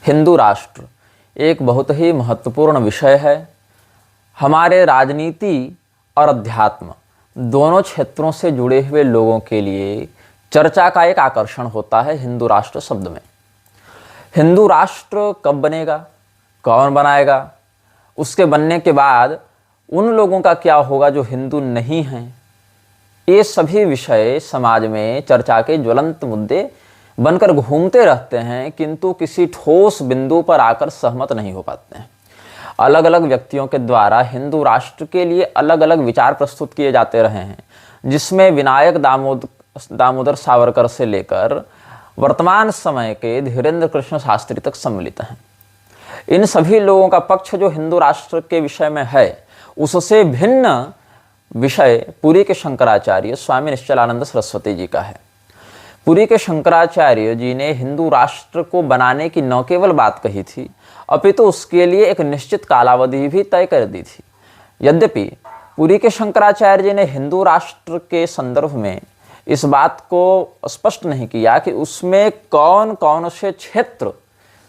हिंदू राष्ट्र एक बहुत ही महत्वपूर्ण विषय है। हमारे राजनीति और अध्यात्म दोनों क्षेत्रों से जुड़े हुए लोगों के लिए चर्चा का एक आकर्षण होता है हिंदू राष्ट्र शब्द में। हिंदू राष्ट्र कब बनेगा, कौन बनाएगा, उसके बनने के बाद उन लोगों का क्या होगा जो हिंदू नहीं हैं, ये सभी विषय समाज में चर्चा के ज्वलंत मुद्दे बनकर घूमते रहते हैं, किंतु किसी ठोस बिंदु पर आकर सहमत नहीं हो पाते हैं। अलग अलग व्यक्तियों के द्वारा हिंदू राष्ट्र के लिए अलग अलग विचार प्रस्तुत किए जाते रहे हैं, जिसमें विनायक दामोदर सावरकर से लेकर वर्तमान समय के धीरेन्द्र कृष्ण शास्त्री तक सम्मिलित हैं। इन सभी लोगों का पक्ष जो हिंदू राष्ट्र के विषय में है, उससे भिन्न विषय पुरी के शंकराचार्य स्वामी निश्चलानंद सरस्वती जी का है। पुरी के शंकराचार्य जी ने हिंदू राष्ट्र को बनाने की न केवल बात कही थी, अपितु उसके लिए एक निश्चित कालावधि भी तय कर दी थी। यद्यपि पुरी के शंकराचार्य जी ने हिंदू राष्ट्र के संदर्भ में इस बात को स्पष्ट नहीं किया कि उसमें कौन कौन से क्षेत्र,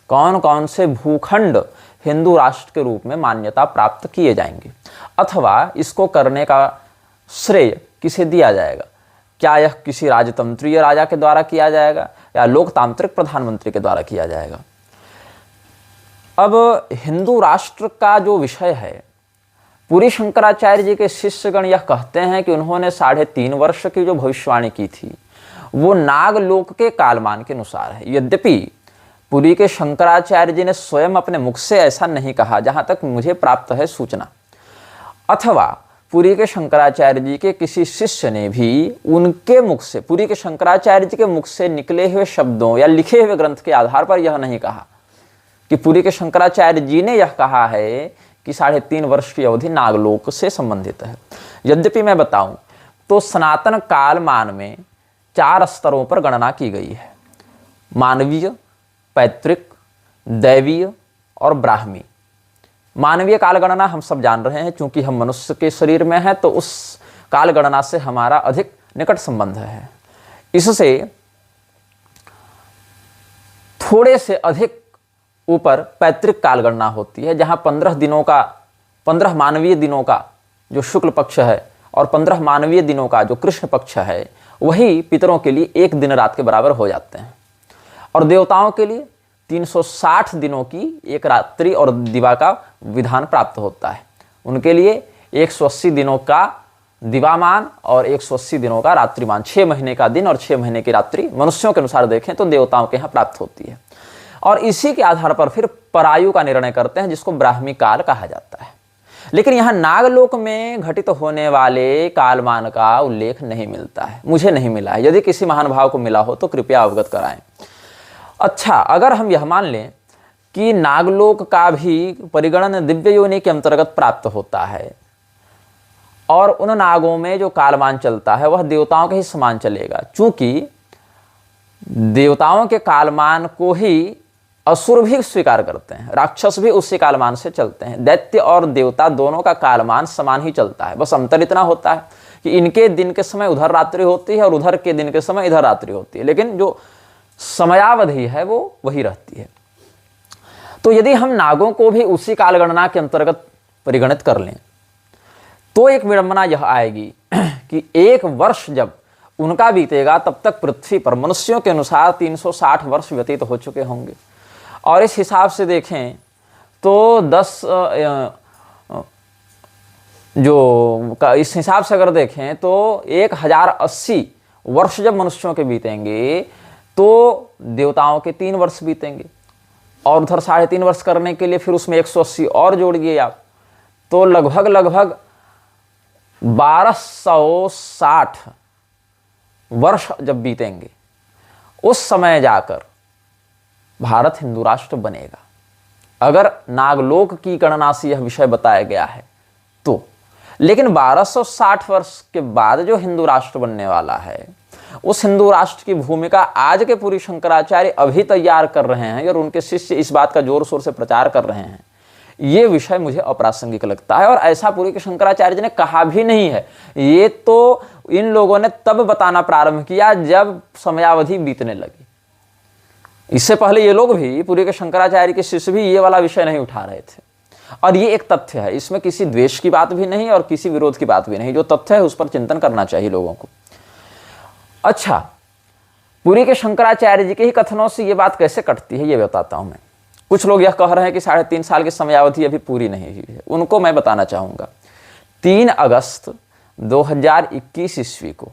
कौन कौन से भूखंड हिंदू राष्ट्र के रूप में मान्यता प्राप्त किए जाएंगे, अथवा इसको करने का श्रेय किसे दिया जाएगा। क्या यह किसी राजतंत्रीय राजा के द्वारा किया जाएगा या लोकतांत्रिक प्रधानमंत्री के द्वारा किया जाएगा। अब हिंदू राष्ट्र का जो विषय है, पुरी शंकराचार्य जी के शिष्यगण यह कहते हैं कि उन्होंने 3.5 वर्ष की जो भविष्यवाणी की थी वो नागलोक के कालमान के अनुसार है। यद्यपि पुरी के शंकराचार्य जी ने स्वयं अपने मुख से ऐसा नहीं कहा, जहां तक मुझे प्राप्त है सूचना, अथवा पुरी के शंकराचार्य जी के किसी शिष्य ने भी उनके मुख से, पुरी के शंकराचार्य जी के मुख से निकले हुए शब्दों या लिखे हुए ग्रंथ के आधार पर यह नहीं कहा कि पुरी के शंकराचार्य जी ने यह कहा है कि 3.5 वर्ष की अवधि नागलोक से संबंधित है। यद्यपि मैं बताऊं तो सनातन कालमान में 4 स्तरों पर गणना की गई है: मानवीय, पैतृक, दैवीय और ब्राह्मी। मानवीय काल गणना हम सब जान रहे हैं, क्योंकि हम मनुष्य के शरीर में हैं, तो उस काल गणना से हमारा अधिक निकट संबंध है। इससे थोड़े से अधिक ऊपर पैतृक काल गणना होती है, जहां 15 मानवीय दिनों का जो शुक्ल पक्ष है और 15 मानवीय दिनों का जो कृष्ण पक्ष है, वही पितरों के लिए 1 दिन रात के बराबर हो जाते हैं। और देवताओं के लिए 360 दिनों की एक रात्रि और दिवा का विधान प्राप्त होता है। उनके लिए 180 दिनों का दिवामान और 180 दिनों का रात्रिमान, 6 महीने का दिन और 6 महीने की रात्रि मनुष्यों के अनुसार देखें तो देवताओं के यहाँ प्राप्त होती है। और इसी के आधार पर फिर परायु का निर्णय करते हैं, जिसको ब्राह्मी काल कहा जाता है। लेकिन यहाँ नागलोक में घटित होने वाले कालमान का उल्लेख नहीं मिलता है, मुझे नहीं मिला है। यदि किसी महानुभाव को मिला हो तो कृपया अवगत कराएं। अच्छा, अगर हम यह मान लें कि नागलोक का भी परिगणन दिव्य योनि के अंतर्गत प्राप्त होता है और उन नागों में जो कालमान चलता है वह देवताओं के ही समान चलेगा, चूंकि देवताओं के कालमान को ही असुर भी स्वीकार करते हैं, राक्षस भी उसी कालमान से चलते हैं। दैत्य और देवता दोनों का कालमान समान ही चलता है, बस अंतर इतना होता है कि इनके दिन के समय उधर रात्रि होती है और उधर के दिन के समय इधर रात्रि होती है, लेकिन जो समयावधि है वो वही रहती है। तो यदि हम नागों को भी उसी कालगणना के अंतर्गत परिगणित कर लें तो एक विडंबना यह आएगी कि 1 वर्ष जब उनका बीतेगा तब तक पृथ्वी पर मनुष्यों के अनुसार 360 वर्ष व्यतीत हो चुके होंगे। और इस हिसाब से देखें तो इस हिसाब से अगर देखें तो 1080 वर्ष जब मनुष्यों के बीतेंगे तो देवताओं के 3 वर्ष बीतेंगे, और उधर 3.5 वर्ष करने के लिए फिर उसमें 180 और जोड़िए आप, तो लगभग 1260 वर्ष जब बीतेंगे उस समय जाकर भारत हिंदू राष्ट्र बनेगा, अगर नागलोक की गणना से यह विषय बताया गया है तो। लेकिन 1260 वर्ष के बाद जो हिंदू राष्ट्र बनने वाला है, उस हिंदू राष्ट्र की भूमिका आज के पुरी शंकराचार्य अभी तैयार कर रहे हैं और उनके शिष्य इस बात का जोर शोर से प्रचार कर रहे हैं। ये विषय मुझे अप्रासंगिक लगता है और ऐसा पुरी के शंकराचार्य जी ने कहा भी नहीं है। ये तो इन लोगों ने तब बताना प्रारंभ किया जब समयावधि बीतने लगी। इससे पहले ये लोग भी, पुरी के शंकराचार्य के शिष्य भी ये वाला विषय नहीं उठा रहे थे। और ये एक तथ्य है, इसमें किसी द्वेष की बात भी नहीं और किसी विरोध की बात भी नहीं, जो तथ्य है उस पर चिंतन करना चाहिए लोगों को। अच्छा, पुरी के शंकराचार्य जी के ही कथनों से ये बात कैसे कटती है ये बताता हूं मैं। कुछ लोग यह कह रहे हैं कि 3.5 साल की समयावधि अभी पूरी नहीं हुई है, उनको मैं बताना चाहूंगा 3 अगस्त 2021 ईस्वी को,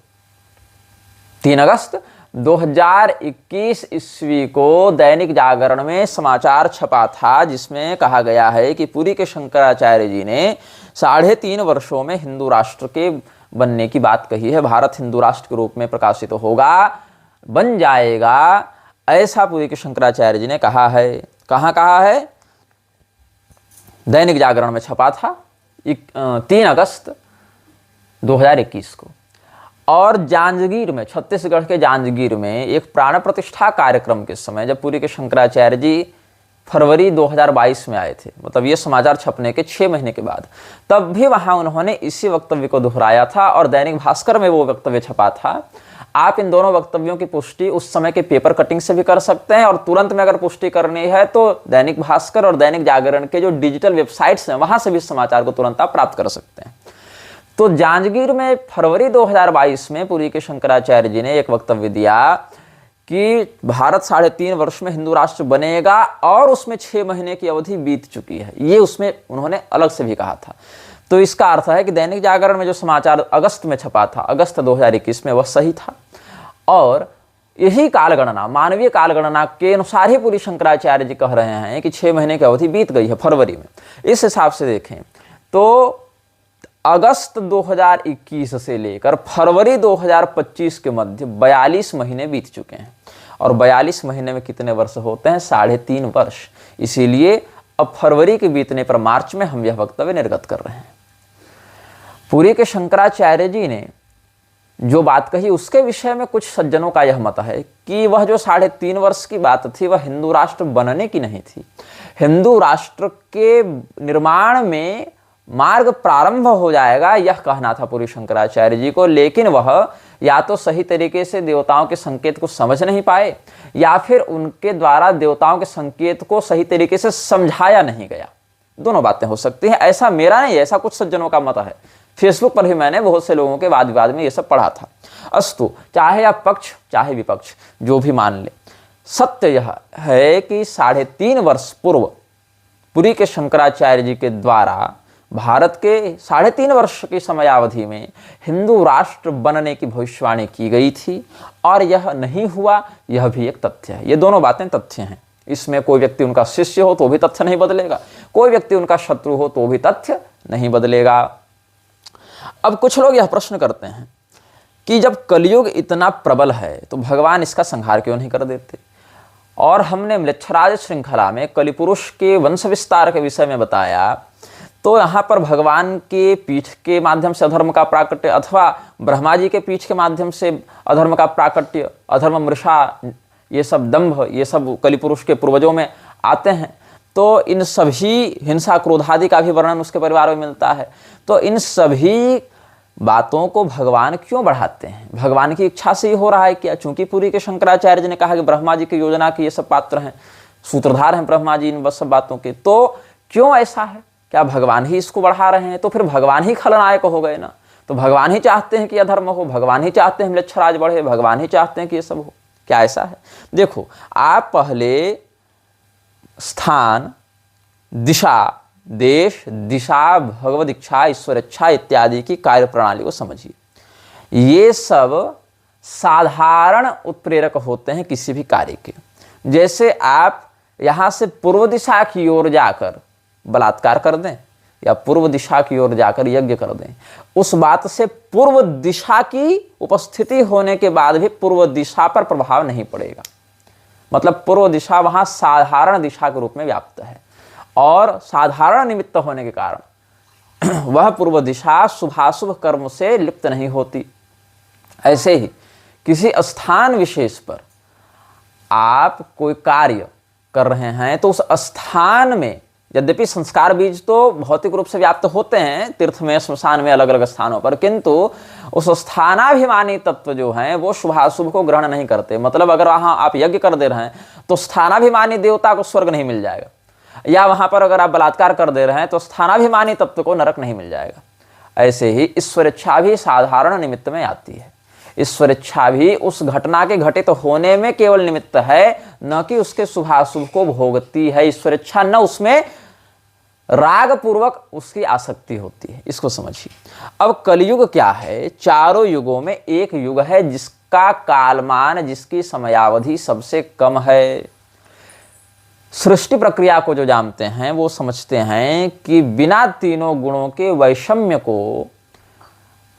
3 अगस्त 2021 ईस्वी को दैनिक जागरण में समाचार छपा था, जिसमें कहा गया है कि पुरी के शंकराचार्य जी ने 3.5 वर्षों में हिंदू राष्ट्र के बनने की बात कही है। भारत हिंदू राष्ट्र के रूप में प्रकाशित होगा, बन जाएगा, ऐसा पुरी के शंकराचार्य जी ने कहा है। कहाँ कहा है? दैनिक जागरण में छपा था 3 अगस्त 2021 को। और जांजगीर में, छत्तीसगढ़ के जांजगीर में एक प्राण प्रतिष्ठा कार्यक्रम के समय, जब पुरी के शंकराचार्य जी फरवरी 2022 में आए थे, मतलब ये समाचार छपने के 6 महीने के बाद, तब भी वहां उन्होंने इसी वक्तव्य को दोहराया था और दैनिक भास्कर में वो वक्तव्य छपा था। आप इन दोनों वक्तव्यों की पुष्टि उस समय के पेपर कटिंग से भी कर सकते हैं, और तुरंत में अगर पुष्टि करनी है तो दैनिक भास्कर और दैनिक जागरण के जो डिजिटल वेबसाइट्स हैं वहां से भी समाचार को तुरंत आप प्राप्त कर सकते हैं। तो जांजगीर में फरवरी 2022 में पुरी के शंकराचार्य जी ने एक वक्तव्य दिया कि भारत 3.5 वर्ष में हिंदू राष्ट्र बनेगा, और उसमें 6 महीने की अवधि बीत चुकी है, ये उसमें उन्होंने अलग से भी कहा था। तो इसका अर्थ है कि दैनिक जागरण में जो समाचार अगस्त में छपा था, अगस्त 2021 में, वह सही था। और यही कालगणना, मानवीय कालगणना के अनुसार ही पुरी शंकराचार्य जी कह रहे हैं कि 6 महीने की अवधि बीत गई है फरवरी में। इस हिसाब से देखें तो अगस्त 2021 से लेकर फरवरी 2025 के मध्य 42 महीने बीत चुके हैं। और 42 महीने में कितने वर्ष होते हैं? 3.5 वर्ष। इसीलिए अब फरवरी के बीतने पर मार्च में हम यह वक्तव्य निर्गत कर रहे हैं। पुरी के शंकराचार्य जी ने जो बात कही उसके विषय में कुछ सज्जनों का यह मत है कि वह जो 3.5 वर्ष की बात थी वह हिंदू राष्ट्र बनने की नहीं थी। हिंदू राष्ट्र के निर्माण में मार्ग प्रारंभ हो जाएगा, यह कहना था पुरी शंकराचार्य जी को। लेकिन वह या तो सही तरीके से देवताओं के संकेत को समझ नहीं पाए, या फिर उनके द्वारा देवताओं के संकेत को सही तरीके से समझाया नहीं गया। दोनों बातें हो सकती हैं, ऐसा मेरा नहीं, ऐसा कुछ सज्जनों का मत है। फेसबुक पर भी मैंने बहुत से लोगों के वाद विवाद में ये सब पढ़ा था। अस्तु, चाहे आप पक्ष चाहे विपक्ष जो भी मान ले, सत्य यह है कि 3.5 वर्ष पूर्व पुरी के शंकराचार्य जी के द्वारा भारत के 3.5 वर्ष की समयावधि में हिंदू राष्ट्र बनने की भविष्यवाणी की गई थी, और यह नहीं हुआ, यह भी एक तथ्य है। ये दोनों बातें तथ्य हैं। इसमें कोई व्यक्ति उनका शिष्य हो तो भी तथ्य नहीं बदलेगा, कोई व्यक्ति उनका शत्रु हो तो भी तथ्य नहीं बदलेगा। अब कुछ लोग यह प्रश्न करते हैं कि जब कलयुग इतना प्रबल है तो भगवान इसका संहार क्यों नहीं कर देते? और हमने म्लेच्छराज श्रृंखला में कलिपुरुष के वंश विस्तार के विषय में बताया, तो यहाँ पर भगवान के पीठ के माध्यम से अधर्म का प्राकट्य, अथवा ब्रह्मा जी के पीठ के माध्यम से अधर्म का प्राकट्य, अधर्म, मृषा, ये सब दंभ, ये सब कलिपुरुष के पूर्वजों में आते हैं। तो इन सभी हिंसा, क्रोध आदि का भी वर्णन उसके परिवार में मिलता है। तो इन सभी बातों को भगवान क्यों बढ़ाते हैं? भगवान की इच्छा से ही हो रहा है क्या? चूंकि पुरी के शंकराचार्य जी ने कहा कि ब्रह्मा जी की योजना के ये सब पात्र हैं, सूत्रधार हैं ब्रह्मा जी इन सब बातों के, तो क्यों ऐसा है? क्या भगवान ही इसको बढ़ा रहे हैं? तो फिर भगवान ही खलनायक हो गए ना। तो भगवान ही चाहते हैं कि अधर्म हो, भगवान ही चाहते हैं म्लेच्छराज बढ़े, भगवान ही चाहते हैं कि ये सब हो। क्या ऐसा है? देखो, आप पहले स्थान, दिशा, देश, दिशा, भगवद इच्छा, ईश्वर इच्छा इत्यादि की कार्य प्रणाली को समझिए। ये सब साधारण उत्प्रेरक होते हैं किसी भी कार्य के। जैसे आप यहाँ से पूर्व दिशा की ओर जाकर बलात्कार कर दें, या पूर्व दिशा की ओर जाकर यज्ञ कर दें, उस बात से पूर्व दिशा की उपस्थिति होने के बाद भी पूर्व दिशा पर प्रभाव नहीं पड़ेगा। मतलब पूर्व दिशा वहां साधारण दिशा के रूप में व्याप्त है, और साधारण निमित्त होने के कारण वह पूर्व दिशा शुभाशुभ कर्म से लिप्त नहीं होती। ऐसे ही किसी स्थान विशेष पर आप कोई कार्य कर रहे हैं तो उस स्थान में, यद्यपि संस्कार बीज तो भौतिक रूप से व्याप्त होते हैं तीर्थ में, श्मशान में, अलग अलग स्थानों पर, किंतु उस स्थानाभिमानी तत्व जो हैं वो शुभाशुभ को ग्रहण नहीं करते। मतलब अगर वहाँ आप यज्ञ कर दे रहे हैं तो स्थानाभिमानी देवता को स्वर्ग नहीं मिल जाएगा, या वहां पर अगर आप बलात्कार कर दे रहे हैं तो स्थानाभिमानी तत्व को नरक नहीं मिल जाएगा। ऐसे ही ईश्वर इच्छा भी साधारण निमित्त में आती है। ईश्वर इच्छा भी उस घटना के घटित होने में केवल निमित्त है, न कि उसके शुभाशुभ को भोगती है। ईश्वर इच्छा न उसमें राग पूर्वक उसकी आसक्ति होती है। इसको समझिए। अब कलयुग क्या है? चारों युगों में एक युग है जिसका कालमान, जिसकी समयावधि सबसे कम है। सृष्टि प्रक्रिया को जो जानते हैं वो समझते हैं कि बिना तीनों गुणों के वैषम्य को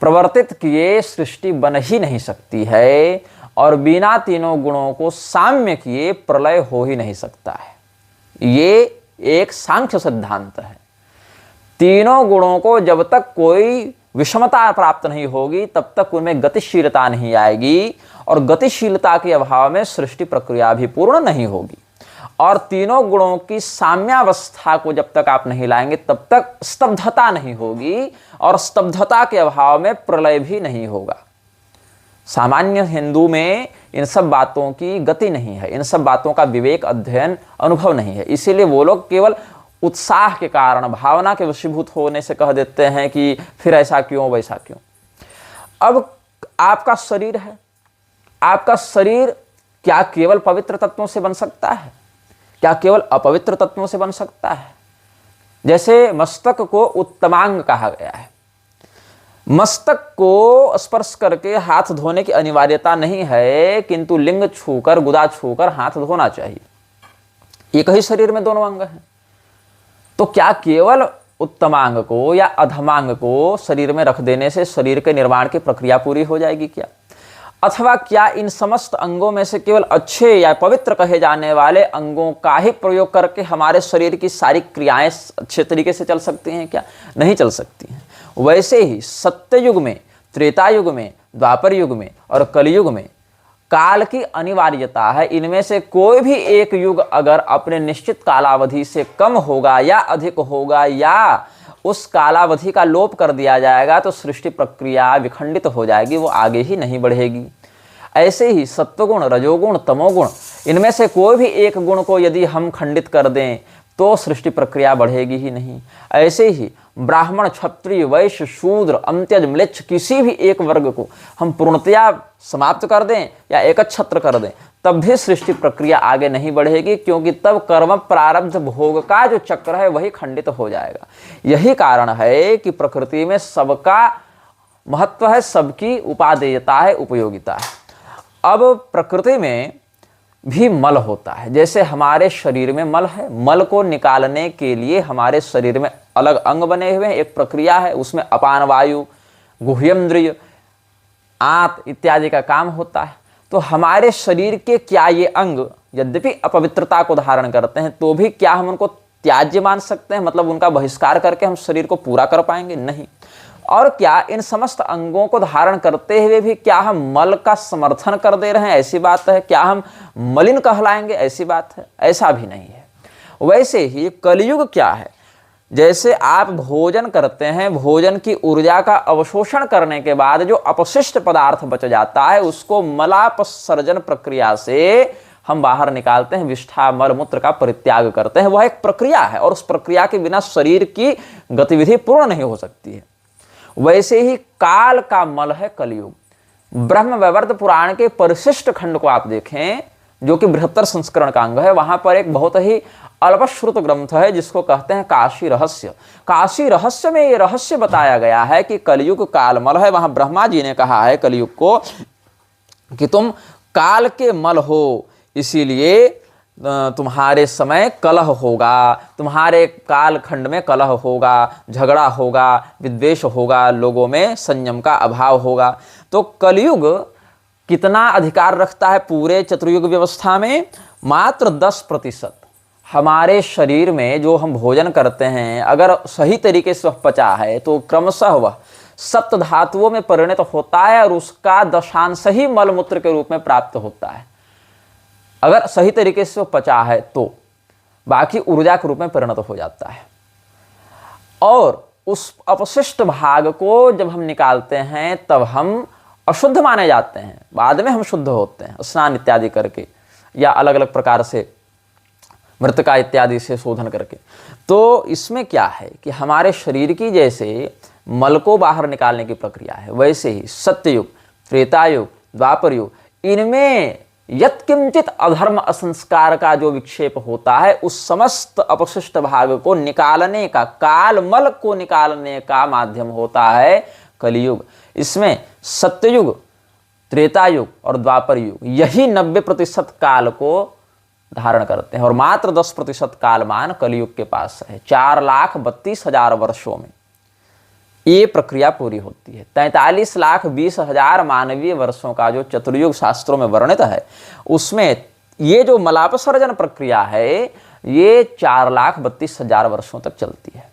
प्रवर्तित किए सृष्टि बन ही नहीं सकती है, और बिना तीनों गुणों को साम्य किए प्रलय हो ही नहीं सकता है। ये एक सांख्य सिद्धांत है। तीनों गुणों को जब तक कोई विषमता प्राप्त नहीं होगी तब तक उनमें गतिशीलता नहीं आएगी, और गतिशीलता के अभाव में सृष्टि प्रक्रिया भी पूर्ण नहीं होगी। और तीनों गुणों की साम्यावस्था को जब तक आप नहीं लाएंगे तब तक स्तब्धता नहीं होगी, और स्तब्धता के अभाव में प्रलय भी नहीं होगा। सामान्य हिंदू में इन सब बातों की गति नहीं है, इन सब बातों का विवेक, अध्ययन, अनुभव नहीं है। इसीलिए वो लोग केवल उत्साह के कारण, भावना के वशीभूत होने से कह देते हैं कि फिर ऐसा क्यों, वैसा क्यों। अब आपका शरीर है, आपका शरीर क्या केवल पवित्र तत्वों से बन सकता है? क्या केवल अपवित्र तत्वों से बन सकता है? जैसे मस्तक को उत्तमांग कहा गया है। मस्तक को स्पर्श करके हाथ धोने की अनिवार्यता नहीं है, किंतु लिंग छूकर, गुदा छूकर हाथ धोना चाहिए। एक ही शरीर में दोनों अंग हैं, तो क्या केवल उत्तमांग को या अधमांग को शरीर में रख देने से शरीर के निर्माण की प्रक्रिया पूरी हो जाएगी क्या? अथवा क्या इन समस्त अंगों में से केवल अच्छे या पवित्र कहे जाने वाले अंगों का ही प्रयोग करके हमारे शरीर की सारी क्रियाएं अच्छे तरीके से चल सकती हैं क्या? नहीं चल सकती हैं। वैसे ही सत्य युग में, त्रेता युग में, द्वापर युग में और कलयुग में काल की अनिवार्यता है। इनमें से कोई भी एक युग अगर अपने निश्चित कालावधि से कम होगा या अधिक होगा, या उस कालावधि का लोप कर दिया जाएगा, तो सृष्टि प्रक्रिया विखंडित हो जाएगी, वो आगे ही नहीं बढ़ेगी। ऐसे ही सत्वगुण, रजोगुण, तमोगुण, इनमें से कोई भी एक गुण को यदि हम खंडित कर दें तो सृष्टि प्रक्रिया बढ़ेगी ही नहीं। ऐसे ही ब्राह्मण, क्षत्रिय, वैश्य, शूद्र, अंत्यज, म्लेच्छ किसी भी एक वर्ग को हम पूर्णतया समाप्त कर दें या एकच्छत्र कर दें, तब भी सृष्टि प्रक्रिया आगे नहीं बढ़ेगी, क्योंकि तब कर्म प्रारब्ध भोग का जो चक्र है वही खंडित हो जाएगा। यही कारण है कि प्रकृति में सबका महत्व है, सबकी उपादेयता है, उपयोगिता है। अब प्रकृति में भी मल होता है। जैसे हमारे शरीर में मल है, मल को निकालने के लिए हमारे शरीर में अलग अंग बने हुए हैं, एक प्रक्रिया है, उसमें अपान वायु, गुह्येंद्रिय, आंत इत्यादि का काम होता है। तो हमारे शरीर के क्या ये अंग यद्यपि अपवित्रता को धारण करते हैं, तो भी क्या हम उनको त्याज्य मान सकते हैं? मतलब उनका बहिष्कार करके हम शरीर को पूरा कर पाएंगे? नहीं। और क्या इन समस्त अंगों को धारण करते हुए भी क्या हम मल का समर्थन कर दे रहे हैं? ऐसी बात है। क्या हम मलिन कहलाएंगे? ऐसी बात है। ऐसा भी नहीं है। वैसे ही कलयुग क्या है? जैसे आप भोजन करते हैं, भोजन की ऊर्जा का अवशोषण करने के बाद जो अपशिष्ट पदार्थ बच जाता है उसको मलापसर्जन प्रक्रिया से हम बाहर निकालते हैं, विष्ठा मल मूत्र का परित्याग करते हैं। वह एक प्रक्रिया है, और उस प्रक्रिया के बिना शरीर की गतिविधि पूर्ण नहीं हो सकती है। वैसे ही काल का मल है कलयुग। ब्रह्म वैवर्त पुराण के परिशिष्ट खंड को आप देखें, जो कि बृहत्तर संस्करण का अंग है, वहां पर एक बहुत ही अल्पश्रुत ग्रंथ है जिसको कहते हैं काशी रहस्य। काशी रहस्य में ये रहस्य बताया गया है कि कलयुग कालमल है। वहां ब्रह्मा जी ने कहा है कलयुग को कि तुम काल के मल हो, इसीलिए तुम्हारे समय कलह होगा, तुम्हारे कालखंड में कलह होगा, झगड़ा होगा, विद्वेष होगा, लोगों में संयम का अभाव होगा। तो कलयुग कितना अधिकार रखता है पूरे चतुर्युग व्यवस्था में? मात्र 10%। हमारे शरीर में जो हम भोजन करते हैं, अगर सही तरीके से वह पचा है तो क्रमशः वह सप्त धातुओं में परिणत होता है, और उसका दशांश ही मलमूत्र के रूप में प्राप्त होता है। अगर सही तरीके से वो पचा है तो बाकी ऊर्जा के रूप में परिणत हो जाता है। और उस अपशिष्ट भाग को जब हम निकालते हैं तब हम अशुद्ध माने जाते हैं, बाद में हम शुद्ध होते हैं स्नान इत्यादि करके। या अलग अलग प्रकार से मृतिका इत्यादि से शोधन करके। तो इसमें क्या है कि हमारे शरीर की जैसे मल को बाहर निकालने की प्रक्रिया है, वैसे ही सत्ययुग, त्रेतायुग, द्वापर युग, इनमें यत्किंचित अधर्म असंस्कार का जो विक्षेप होता है, उस समस्त अपशिष्ट भाग को निकालने का, काल मल को निकालने का माध्यम होता है कलियुग। इसमें सत्ययुग, त्रेतायुग और द्वापर युग यही 90% काल को धारण करते हैं और मात्र 10% कालमान कलियुग के पास है। 4,32,000 वर्षों में ये प्रक्रिया पूरी होती है। 43,20,000 मानवीय वर्षों का जो चतुर्युग शास्त्रों में वर्णित है, उसमें ये जो मलापसर्जन प्रक्रिया है ये 4,32,000 वर्षों तक चलती है।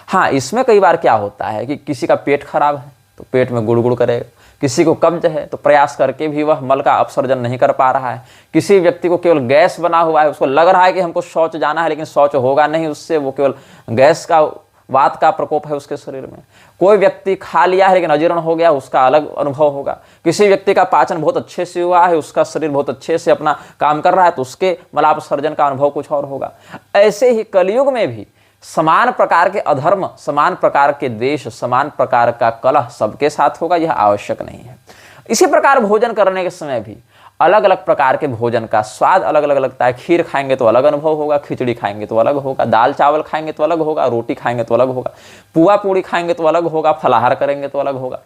हाँ, इसमें कई बार क्या होता है कि किसी का पेट खराब है तो पेट में गुड़गुड़ करेगा, किसी को कब्ज है तो प्रयास करके भी वह मल का अपसर्जन नहीं कर पा रहा है, किसी व्यक्ति को केवल गैस बना हुआ है, उसको लग रहा है कि हमको शौच जाना है लेकिन शौच होगा नहीं उससे, वो केवल गैस का, वात का प्रकोप है उसके शरीर में। कोई व्यक्ति खा लिया है लेकिन अजीर्ण हो गया, उसका अलग अनुभव होगा। किसी व्यक्ति का पाचन बहुत अच्छे से हुआ है, उसका शरीर बहुत अच्छे से अपना काम कर रहा है, तो उसके मलापसर्जन का अनुभव कुछ और होगा। ऐसे ही कलियुग में भी समान प्रकार के अधर्म, समान प्रकार के द्वेष, समान प्रकार का कलह सबके साथ होगा, यह आवश्यक नहीं है। इसी प्रकार भोजन करने के समय भी अलग अलग प्रकार के भोजन का स्वाद अलग अलग लगता है। खीर खाएंगे तो अलग अनुभव होगा, खिचड़ी खाएंगे तो अलग होगा, दाल चावल खाएंगे तो अलग होगा, रोटी खाएंगे तो अलग होगा, पुआ पूड़ी खाएंगे तो अलग होगा, फलाहार करेंगे तो अलग होगा।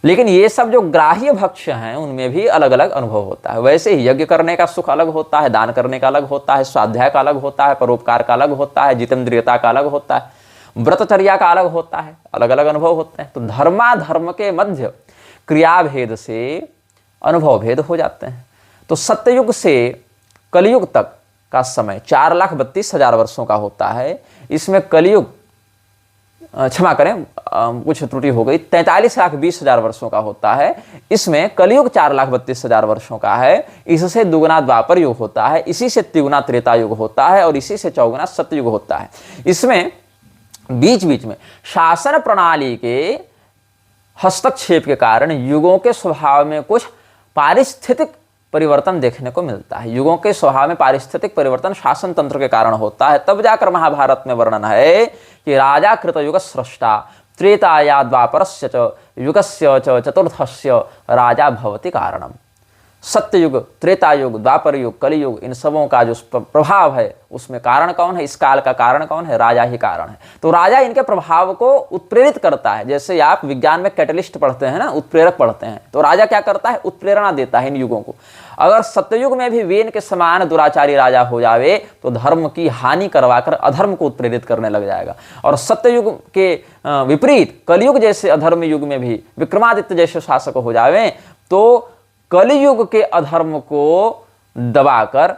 लेकिन ये सब जो ग्राह्य भक्ष्य हैं उनमें भी अलग अलग अनुभव होता है। वैसे ही यज्ञ करने का सुख अलग होता है, दान करने का अलग होता है, स्वाध्याय का अलग होता है, परोपकार का अलग होता है, जितेंद्रियता का अलग होता है, व्रतचर्या का अलग होता है, अलग अलग अनुभव होते हैं। तो धर्माधर्म के मध्य क्रियाभेद से अनुभव भेद हो जाते हैं। तो सत्ययुग से कलियुग तक का समय 4,32,000 वर्षों का होता है। इसमें कलियुग, क्षमा करें कुछ त्रुटि हो गई, 43,20,000 वर्षों का होता है। इसमें कलियुग 4,32,000 वर्षों का है। इससे दुगुना द्वापर युग होता है, इसी से तिगुना त्रेता युग होता है और इसी से चौगुना सत्ययुग होता है। इसमें बीच बीच में शासन प्रणाली के हस्तक्षेप के कारण युगों के स्वभाव में कुछ पारिस्थितिक परिवर्तन देखने को मिलता है। युगों के स्वभाव में पारिस्थितिक परिवर्तन शासन तंत्र के कारण होता है। तब जाकर महाभारत में वर्णन है कि राजा कृत युग स्रष्टा त्रेताया द्वापरस्य च युगस्य च चतुर्थस्य राजा भवति कारणम। सत्ययुग, त्रेतायुग, द्वापर युग, कलियुग, इन सबों का जो प्रभाव है उसमें कारण कौन है? इस काल का कारण कौन है? राजा ही कारण है। तो राजा इनके प्रभाव को उत्प्रेरित करता है। जैसे आप विज्ञान में कैटलिस्ट पढ़ते हैं ना, उत्प्रेरक पढ़ते हैं, तो राजा क्या करता है? उत्प्रेरणा देता है इन युगों को। अगर सत्ययुग में भी वेन के समान दुराचारी राजा हो जावे तो धर्म की हानि करवाकर अधर्म को उत्प्रेरित करने लग जाएगा। और सत्ययुग के विपरीत कलियुग जैसे अधर्म युग में भी विक्रमादित्य जैसे शासक हो जावे तो कलियुग के अधर्म को दबाकर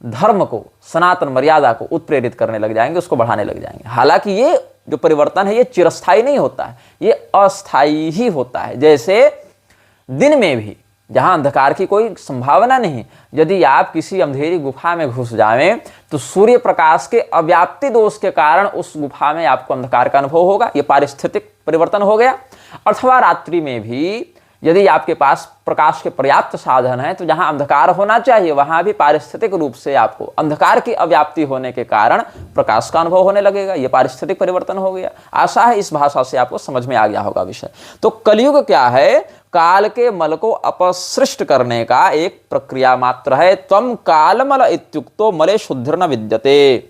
धर्म को, सनातन मर्यादा को उत्प्रेरित करने लग जाएंगे, उसको बढ़ाने लग जाएंगे। हालांकि ये जो परिवर्तन है ये चिरस्थायी नहीं होता है, ये अस्थायी ही होता है। जैसे दिन में भी जहां अंधकार की कोई संभावना नहीं, यदि आप किसी अंधेरी गुफा में घुस जाएं तो सूर्य प्रकाश के अव्याप्ति दोष के कारण उस गुफा में आपको अंधकार का अनुभव होगा, ये पारिस्थितिक परिवर्तन हो गया। अथवा रात्रि में भी यदि आपके पास प्रकाश के पर्याप्त साधन है तो जहां अंधकार होना चाहिए वहां भी पारिस्थितिक रूप से आपको अंधकार की अव्याप्ति होने के कारण प्रकाश का अनुभव होने लगेगा। यह पारिस्थितिक परिवर्तन हो गया। आशा है इस भाषा से आपको समझ में आ गया होगा विषय। तो कलियुग क्या है? काल के मल को अपसृष्ट करने का एक प्रक्रिया मात्र है। त्वम कालमल इत्युक्तो मले शुद्धिर्न विद्यते।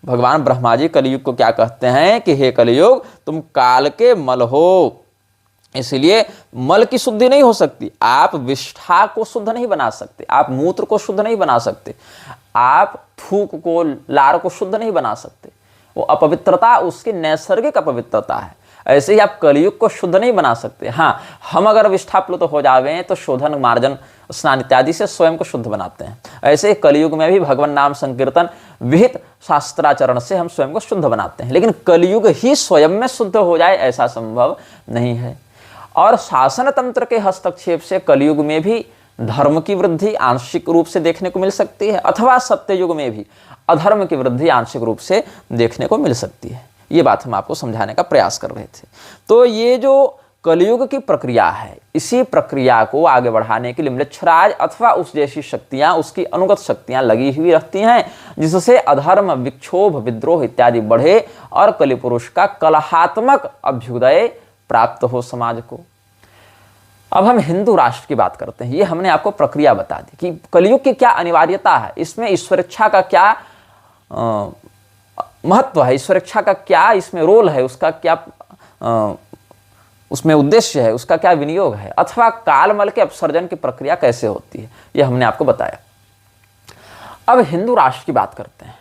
भगवान ब्रह्मा जी कलियुग को क्या कहते हैं कि हे कलियुग, तुम काल के मल हो, इसलिए मल की शुद्धि नहीं हो सकती। आप विष्ठा को शुद्ध नहीं बना सकते, आप मूत्र को शुद्ध नहीं बना सकते, आप थूक को, लार को शुद्ध नहीं बना सकते। वो अपवित्रता उसकी नैसर्गिक अपवित्रता है। ऐसे ही आप कलियुग को शुद्ध नहीं बना सकते। हाँ, हम अगर विष्ठाप्लुत हो जावे तो शोधन, मार्जन, स्नान इत्यादि से स्वयं को शुद्ध बनाते हैं। ऐसे ही कलियुग में भी भगवान नाम संकीर्तन विहित शास्त्राचरण से हम स्वयं को शुद्ध बनाते हैं। लेकिन कलियुग ही स्वयं में शुद्ध हो जाए ऐसा संभव नहीं है। और शासन तंत्र के हस्तक्षेप से कलियुग में भी धर्म की वृद्धि आंशिक रूप से देखने को मिल सकती है, अथवा सत्ययुग में भी अधर्म की वृद्धि आंशिक रूप से देखने को मिल सकती है। ये बात हम आपको समझाने का प्रयास कर रहे थे। तो ये जो कलयुग की प्रक्रिया है। इसी प्रक्रिया को आगे बढ़ाने के लिए म्लेच्छराज अथवा उस जैसी शक्तियां, उसकी अनुगत शक्तियां लगी हुई रहती हैं, जिससे अधर्म, विक्षोभ, विद्रोह इत्यादि बढ़े और कलिपुरुष का कलहात्मक अभ्युदय प्राप्त हो समाज को। अब हम हिंदू राष्ट्र की बात करते हैं। ये हमने आपको प्रक्रिया बता दी कि कलयुग की क्या अनिवार्यता है, इसमें ईश्वरेच्छा का क्या महत्व है, ईश्वरेच्छा का क्या इसमें रोल है, उसका क्या उसमें उद्देश्य है, उसका क्या विनियोग है, अथवा कालमल के अपसर्जन की प्रक्रिया कैसे होती है, यह हमने आपको बताया। अब हिंदू राष्ट्र की बात करते हैं।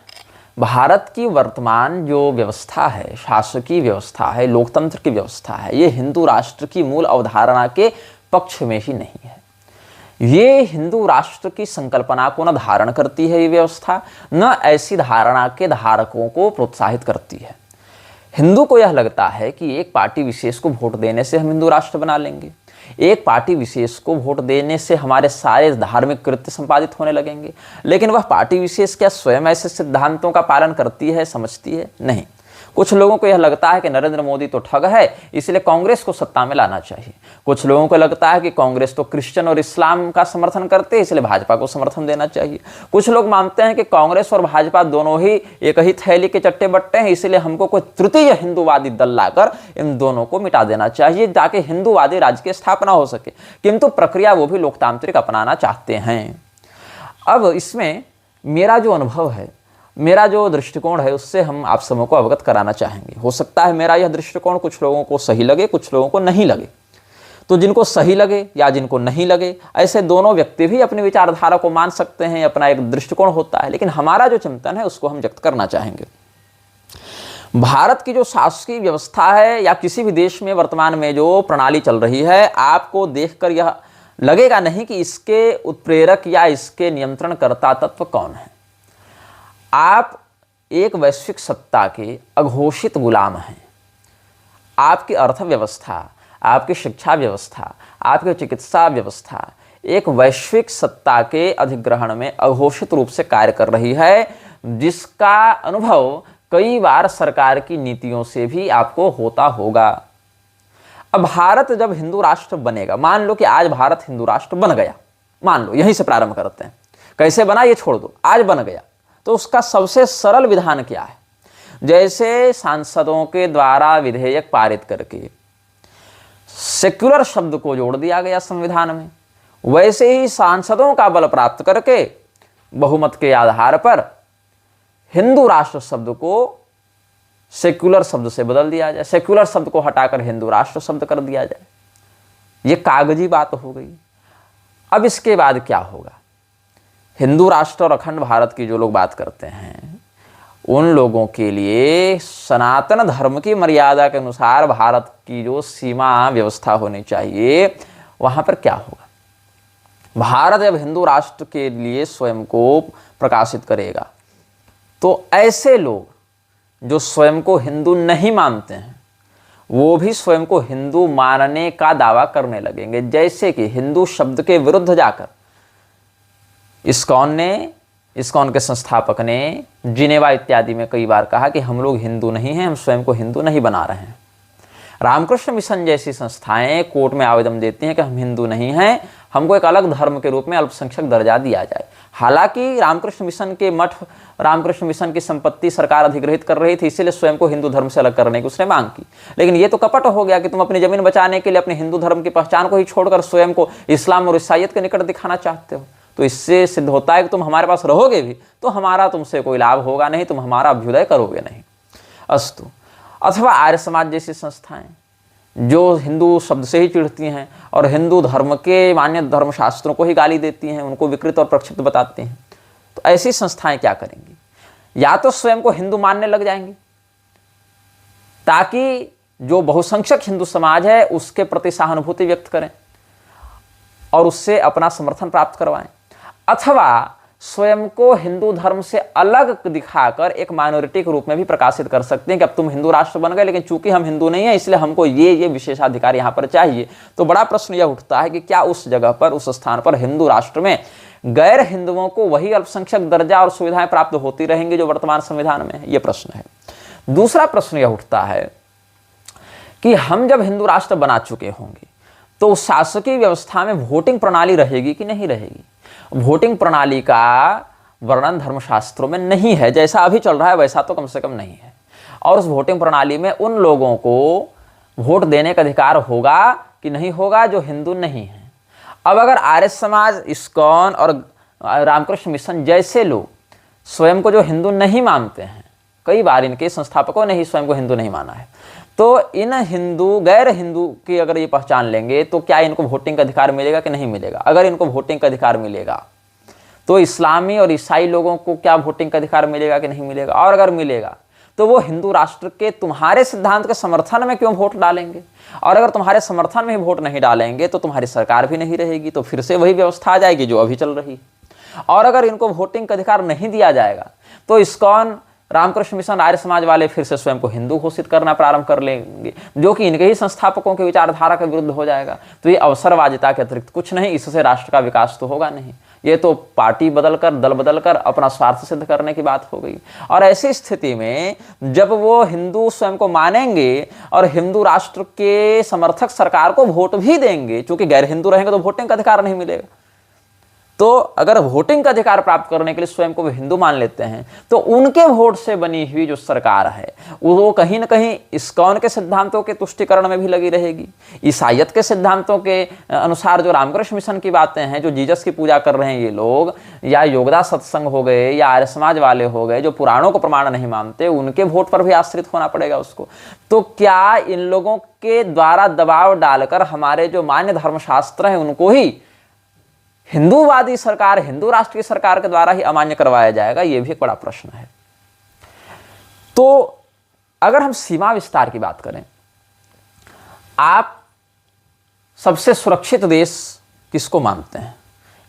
भारत की वर्तमान जो व्यवस्था है, शासकीय व्यवस्था है, लोकतंत्र की व्यवस्था है, ये हिंदू राष्ट्र की मूल अवधारणा के पक्ष में ही नहीं है। ये हिंदू राष्ट्र की संकल्पना को न धारण करती है ये व्यवस्था, न ऐसी धारणा के धारकों को प्रोत्साहित करती है। हिंदू को यह लगता है कि एक पार्टी विशेष को वोट देने से हम हिंदू राष्ट्र बना लेंगे, एक पार्टी विशेष को वोट देने से हमारे सारे धार्मिक कृत्य संपादित होने लगेंगे। लेकिन वह पार्टी विशेष क्या स्वयं ऐसे सिद्धांतों का पालन करती है, समझती है? नहीं। कुछ लोगों को यह लगता है कि नरेंद्र मोदी तो ठग है, इसलिए कांग्रेस को सत्ता में लाना चाहिए। कुछ लोगों को लगता है कि कांग्रेस तो क्रिश्चियन और इस्लाम का समर्थन करते हैं, इसलिए भाजपा को समर्थन देना चाहिए। कुछ लोग मानते हैं कि कांग्रेस और भाजपा दोनों ही एक ही थैली के चट्टे बट्टे हैं, इसलिए हमको कोई तृतीय हिंदूवादी दल लाकर इन दोनों को मिटा देना चाहिए ताकि हिंदूवादी राज्य की स्थापना हो सके। किंतु प्रक्रिया वो भी लोकतांत्रिक अपनाना चाहते हैं। अब इसमें मेरा जो अनुभव है, मेरा जो दृष्टिकोण है, उससे हम आप सबों को अवगत कराना चाहेंगे। हो सकता है मेरा यह दृष्टिकोण कुछ लोगों को सही लगे, कुछ लोगों को नहीं लगे। तो जिनको सही लगे या जिनको नहीं लगे, ऐसे दोनों व्यक्ति भी अपनी विचारधारा को मान सकते हैं, अपना एक दृष्टिकोण होता है। लेकिन हमारा जो चिंतन है उसको हम व्यक्त करना चाहेंगे। भारत की जो शासकीय व्यवस्था है या किसी भी देश में वर्तमान में जो प्रणाली चल रही है, आपको देखकर यह लगेगा नहीं कि इसके उत्प्रेरक या इसके नियंत्रणकर्ता तत्व कौन है। आप एक वैश्विक सत्ता के अघोषित गुलाम हैं। आपकी अर्थव्यवस्था, आपकी शिक्षा व्यवस्था, आपकी चिकित्सा व्यवस्था एक वैश्विक सत्ता के अधिग्रहण में अघोषित रूप से कार्य कर रही है, जिसका अनुभव कई बार सरकार की नीतियों से भी आपको होता होगा। अब भारत जब हिंदू राष्ट्र बनेगा, मान लो कि आज भारत हिंदू राष्ट्र बन गया, मान लो, यहीं से प्रारंभ करते हैं। कैसे बना ये छोड़ दो, आज बन गया, तो उसका सबसे सरल विधान क्या है? जैसे सांसदों के द्वारा विधेयक पारित करके सेक्युलर शब्द को जोड़ दिया गया संविधान में, वैसे ही सांसदों का बल प्राप्त करके बहुमत के आधार पर हिंदू राष्ट्र शब्द को सेक्युलर शब्द से बदल दिया जाए, सेक्युलर शब्द को हटाकर हिंदू राष्ट्र शब्द कर दिया जाए। ये कागजी बात हो गई। अब इसके बाद क्या होगा? हिंदू राष्ट्र और अखंड भारत की जो लोग बात करते हैं, उन लोगों के लिए सनातन धर्म की मर्यादा के अनुसार भारत की जो सीमा व्यवस्था होनी चाहिए, वहां पर क्या होगा? भारत जब हिंदू राष्ट्र के लिए स्वयं को प्रकाशित करेगा, तो ऐसे लोग जो स्वयं को हिंदू नहीं मानते हैं, वो भी स्वयं को हिंदू मानने का दावा करने लगेंगे। जैसे कि हिंदू शब्द के विरुद्ध जाकर इस्कॉन के संस्थापक ने जिनेवा इत्यादि में कई बार कहा कि हम लोग हिंदू नहीं हैं, हम स्वयं को हिंदू नहीं बना रहे हैं। रामकृष्ण मिशन जैसी संस्थाएं कोर्ट में आवेदन देती हैं कि हम हिंदू नहीं हैं, हमको एक अलग धर्म के रूप में अल्पसंख्यक दर्जा दिया जाए। हालांकि रामकृष्ण मिशन के मठ, रामकृष्ण मिशन की संपत्ति सरकार अधिग्रहित कर रही थी, इसीलिए स्वयं को हिंदू धर्म से अलग करने की उसने मांग की। लेकिन ये तो कपट हो गया कि तुम अपनी जमीन बचाने के लिए अपने हिंदू धर्म की पहचान को ही छोड़कर स्वयं को इस्लाम और ईसाईयत के निकट दिखाना चाहते हो। तो इससे सिद्ध होता है कि तुम हमारे पास रहोगे भी तो हमारा तुमसे कोई लाभ होगा नहीं, तुम हमारा अभ्युदय करोगे नहीं। अस्तु। अथवा आर्य समाज जैसी संस्थाएं जो हिंदू शब्द से ही चिढ़ती हैं और हिंदू धर्म के मान्य धर्मशास्त्रों को ही गाली देती हैं, उनको विकृत और प्रक्षिप्त बताती हैं। तो ऐसी संस्थाएं क्या करेंगी? या तो स्वयं को हिंदू मानने लग जाएंगी ताकि जो बहुसंख्यक हिंदू समाज है उसके प्रति सहानुभूति व्यक्त करें और उससे अपना समर्थन प्राप्त करवाएं, अथवा स्वयं को हिंदू धर्म से अलग दिखाकर एक माइनॉरिटी के रूप में भी प्रकाशित कर सकते हैं कि अब तुम हिंदू राष्ट्र बन गए, लेकिन चूंकि हम हिंदू नहीं हैं इसलिए हमको ये विशेषाधिकार यहाँ पर चाहिए। तो बड़ा प्रश्न यह उठता है कि क्या उस जगह पर, उस स्थान पर हिंदू राष्ट्र में गैर हिंदुओं को वही अल्पसंख्यक दर्जा और सुविधाएं प्राप्त होती रहेंगी जो वर्तमान संविधान में है? ये प्रश्न है। दूसरा प्रश्न यह उठता है कि हम जब हिंदू राष्ट्र बना चुके होंगे तो उस शासकीय व्यवस्था में वोटिंग प्रणाली रहेगी कि नहीं रहेगी। वोटिंग प्रणाली का वर्णन धर्मशास्त्रों में नहीं है, जैसा अभी चल रहा है वैसा तो कम से कम नहीं है। और उस वोटिंग प्रणाली में उन लोगों को वोट देने का अधिकार होगा कि नहीं होगा जो हिंदू नहीं है। अब अगर आर्य समाज, इस्कॉन और रामकृष्ण मिशन जैसे लोग स्वयं को जो हिंदू नहीं मानते हैं, कई बार इनके संस्थापकों ने ही स्वयं को हिंदू नहीं माना है, तो इन हिंदू गैर हिंदू की अगर ये पहचान लेंगे तो क्या इनको वोटिंग का अधिकार मिलेगा कि नहीं मिलेगा। अगर इनको वोटिंग का अधिकार मिलेगा तो इस्लामी और ईसाई लोगों को क्या वोटिंग का अधिकार मिलेगा कि नहीं मिलेगा। और अगर मिलेगा तो वो हिंदू राष्ट्र के तुम्हारे सिद्धांत के समर्थन में क्यों वोट डालेंगे। और अगर तुम्हारे समर्थन में ही वोट नहीं डालेंगे तो तुम्हारी सरकार भी नहीं रहेगी, तो फिर से वही व्यवस्था आ जाएगी जो अभी चल रही है। और अगर इनको वोटिंग का अधिकार नहीं दिया जाएगा तो इस्कॉन, रामकृष्ण मिशन, आर्य समाज वाले फिर से स्वयं को हिंदू घोषित करना प्रारंभ कर लेंगे, जो कि इनके ही संस्थापकों के विचारधारा के विरुद्ध हो जाएगा। तो ये अवसरवादिता के अतिरिक्त कुछ नहीं, इससे राष्ट्र का विकास तो होगा नहीं। ये तो पार्टी बदलकर, दल बदलकर अपना स्वार्थ सिद्ध करने की बात हो गई। और ऐसी स्थिति में जब वो हिंदू स्वयं को मानेंगे और हिंदू राष्ट्र के समर्थक सरकार को वोट भी देंगे, क्योंकि गैर हिंदू रहेंगे तो वोटिंग का अधिकार नहीं मिलेगा। तो अगर वोटिंग का अधिकार प्राप्त करने के लिए स्वयं को वो हिंदू मान लेते हैं तो उनके वोट से बनी हुई जो सरकार है वो कहीं ना कहीं इस्कॉन के सिद्धांतों के तुष्टिकरण में भी लगी रहेगी। ईसाइयत के सिद्धांतों के अनुसार जो रामकृष्ण मिशन की बातें हैं, जो जीसस की पूजा कर रहे हैं ये लोग, या योगदास सत्संग हो गए या आर्य समाज वाले हो गए जो पुराणों को प्रमाण नहीं मानते, उनके वोट पर भी आश्रित होना पड़ेगा उसको। तो क्या इन लोगों के द्वारा दबाव डालकर हमारे जो मान्य धर्मशास्त्र हैं उनको ही हिंदूवादी सरकार, हिंदू राष्ट्र की सरकार के द्वारा ही अमान्य करवाया जाएगा, यह भी एक बड़ा प्रश्न है। तो अगर हम सीमा विस्तार की बात करें, आप सबसे सुरक्षित देश किसको मानते हैं?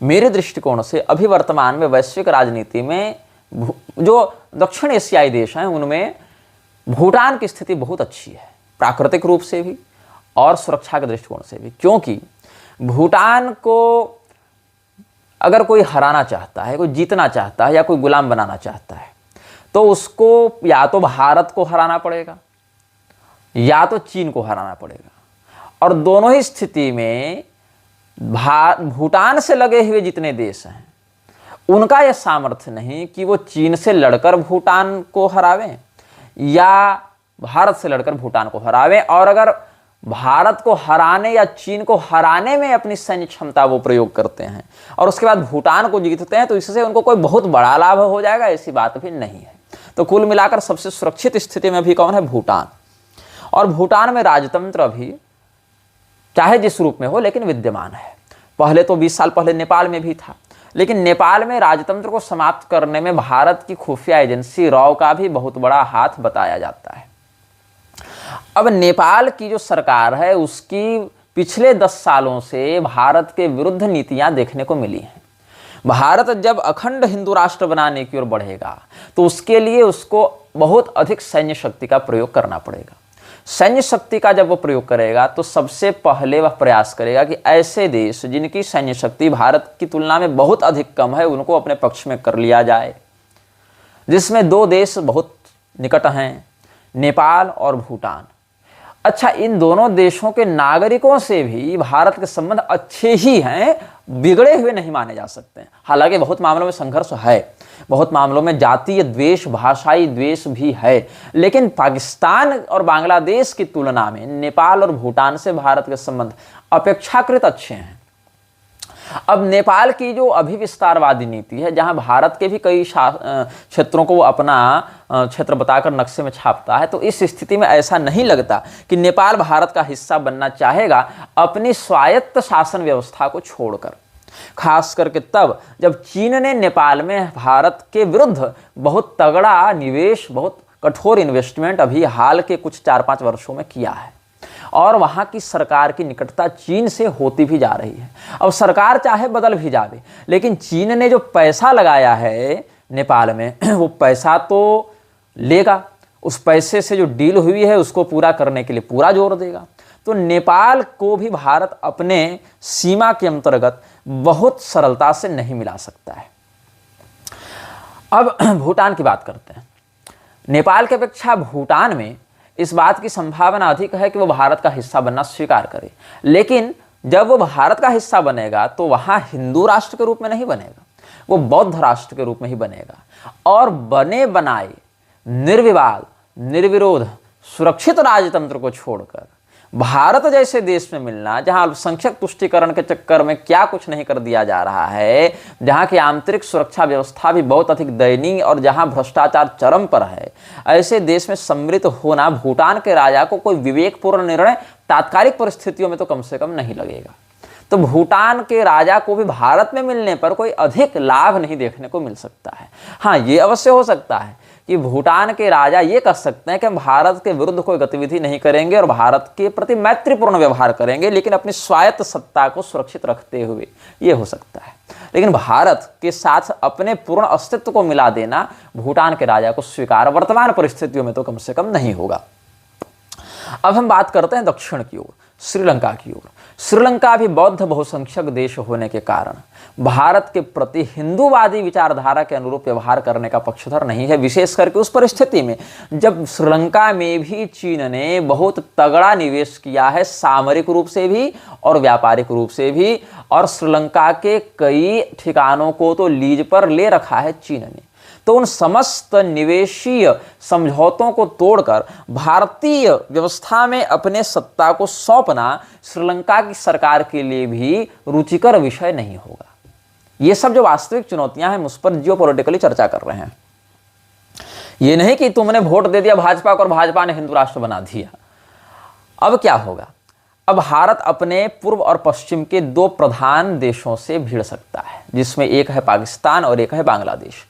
मेरे दृष्टिकोण से अभी वर्तमान में वैश्विक राजनीति में जो दक्षिण एशियाई देश हैं उनमें भूटान की स्थिति बहुत अच्छी है, प्राकृतिक रूप से भी और सुरक्षा के दृष्टिकोण से भी। क्योंकि भूटान को अगर कोई हराना चाहता है, कोई जीतना चाहता है या कोई गुलाम बनाना चाहता है तो उसको या तो भारत को हराना पड़ेगा या तो चीन को हराना पड़ेगा। और दोनों ही स्थिति में भूटान से लगे हुए जितने देश हैं उनका यह सामर्थ्य नहीं कि वो चीन से लड़कर भूटान को हरावें या भारत से लड़कर भूटान को हरावें। और अगर भारत को हराने या चीन को हराने में अपनी सैन्य क्षमता वो प्रयोग करते हैं और उसके बाद भूटान को जीतते हैं तो इससे उनको कोई बहुत बड़ा लाभ हो जाएगा, ऐसी बात भी नहीं है। तो कुल मिलाकर सबसे सुरक्षित स्थिति में अभी कौन है? भूटान। और भूटान में राजतंत्र अभी चाहे जिस रूप में हो लेकिन विद्यमान है। पहले तो 20 साल पहले नेपाल में भी था, लेकिन नेपाल में राजतंत्र को समाप्त करने में भारत की खुफिया एजेंसी रॉ का भी बहुत बड़ा हाथ बताया जाता है। अब नेपाल की जो सरकार है उसकी पिछले 10 सालों से भारत के विरुद्ध नीतियां देखने को मिली हैं। भारत जब अखंड हिंदू राष्ट्र बनाने की ओर बढ़ेगा तो उसके लिए उसको बहुत अधिक सैन्य शक्ति का प्रयोग करना पड़ेगा। सैन्य शक्ति का जब वो प्रयोग करेगा तो सबसे पहले वह प्रयास करेगा कि ऐसे देश जिनकी सैन्य शक्ति भारत की तुलना में बहुत अधिक कम है उनको अपने पक्ष में कर लिया जाए, जिसमें 2 देश बहुत निकट हैं, नेपाल और भूटान। अच्छा, इन दोनों देशों के नागरिकों से भी भारत के संबंध अच्छे ही हैं, बिगड़े हुए नहीं माने जा सकते हैं। हालांकि बहुत मामलों में संघर्ष है, बहुत मामलों में जातीय द्वेष, भाषाई द्वेष भी है, लेकिन पाकिस्तान और बांग्लादेश की तुलना में नेपाल और भूटान से भारत के संबंध अपेक्षाकृत अच्छे हैं। अब नेपाल की जो अभी विस्तारवादी नीति है, जहां भारत के भी कई क्षेत्रों को वो अपना क्षेत्र बताकर नक्शे में छापता है, तो इस स्थिति में ऐसा नहीं लगता कि नेपाल भारत का हिस्सा बनना चाहेगा अपनी स्वायत्त शासन व्यवस्था को छोड़कर। खास करके तब जब चीन ने नेपाल में भारत के विरुद्ध बहुत तगड़ा निवेश, बहुत कठोर इन्वेस्टमेंट अभी हाल के कुछ 4-5 वर्षों में किया है और वहां की सरकार की निकटता चीन से होती भी जा रही है। अब सरकार चाहे बदल भी जावे, लेकिन चीन ने जो पैसा लगाया है नेपाल में वो पैसा तो लेगा, उस पैसे से जो डील हुई है उसको पूरा करने के लिए पूरा जोर देगा। तो नेपाल को भी भारत अपने सीमा के अंतर्गत बहुत सरलता से नहीं मिला सकता है। अब भूटान की बात करते हैं। नेपाल की अपेक्षा भूटान में इस बात की संभावना अधिक है कि वो भारत का हिस्सा बनना स्वीकार करे। लेकिन जब वो भारत का हिस्सा बनेगा तो वहाँ हिंदू राष्ट्र के रूप में नहीं बनेगा, वो बौद्ध राष्ट्र के रूप में ही बनेगा। और बने बनाए निर्विवाद निर्विरोध सुरक्षित राजतंत्र को छोड़कर भारत जैसे देश में मिलना, जहां अल्पसंख्यक तुष्टीकरण के चक्कर में क्या कुछ नहीं कर दिया जा रहा है, जहां की आंतरिक सुरक्षा व्यवस्था भी बहुत अधिक दयनीय और जहां भ्रष्टाचार चरम पर है, ऐसे देश में सम्मिलित होना भूटान के राजा को कोई विवेकपूर्ण निर्णय तात्कालिक परिस्थितियों में तो कम से कम नहीं लगेगा। तो भूटान के राजा को भी भारत में मिलने पर कोई अधिक लाभ नहीं देखने को मिल सकता है। हाँ, ये अवश्य हो सकता है कि भूटान के राजा ये कह सकते हैं कि हम भारत के विरुद्ध कोई गतिविधि नहीं करेंगे और भारत के प्रति मैत्रीपूर्ण व्यवहार करेंगे, लेकिन अपनी स्वायत्त सत्ता को सुरक्षित रखते हुए, ये हो सकता है। लेकिन भारत के साथ अपने पूर्ण अस्तित्व को मिला देना भूटान के राजा को स्वीकार वर्तमान परिस्थितियों में तो कम से कम नहीं होगा। अब हम बात करते हैं दक्षिण की ओर, श्रीलंका की ओर। श्रीलंका भी बौद्ध बहुसंख्यक देश होने के कारण भारत के प्रति हिंदूवादी विचारधारा के अनुरूप व्यवहार करने का पक्षधर नहीं है, विशेष करके उस परिस्थिति में जब श्रीलंका में भी चीन ने बहुत तगड़ा निवेश किया है, सामरिक रूप से भी और व्यापारिक रूप से भी, और श्रीलंका के कई ठिकानों को तो लीज पर ले रखा है चीन ने। तो उन समस्त निवेशीय समझौतों को तोड़कर भारतीय व्यवस्था में अपने सत्ता को सौंपना श्रीलंका की सरकार के लिए भी रुचिकर विषय नहीं होगा। ये सब जो वास्तविक चुनौतियां हैं, उस पर जियोपॉलिटिकली चर्चा कर रहे हैं। ये नहीं कि तुमने वोट दे दिया भाजपा को और भाजपा ने हिंदू राष्ट्र बना दिया। अब क्या होगा? अब भारत अपने पूर्व और पश्चिम के दो प्रधान देशों से भिड़ सकता है, जिसमें एक है पाकिस्तान और एक है बांग्लादेश।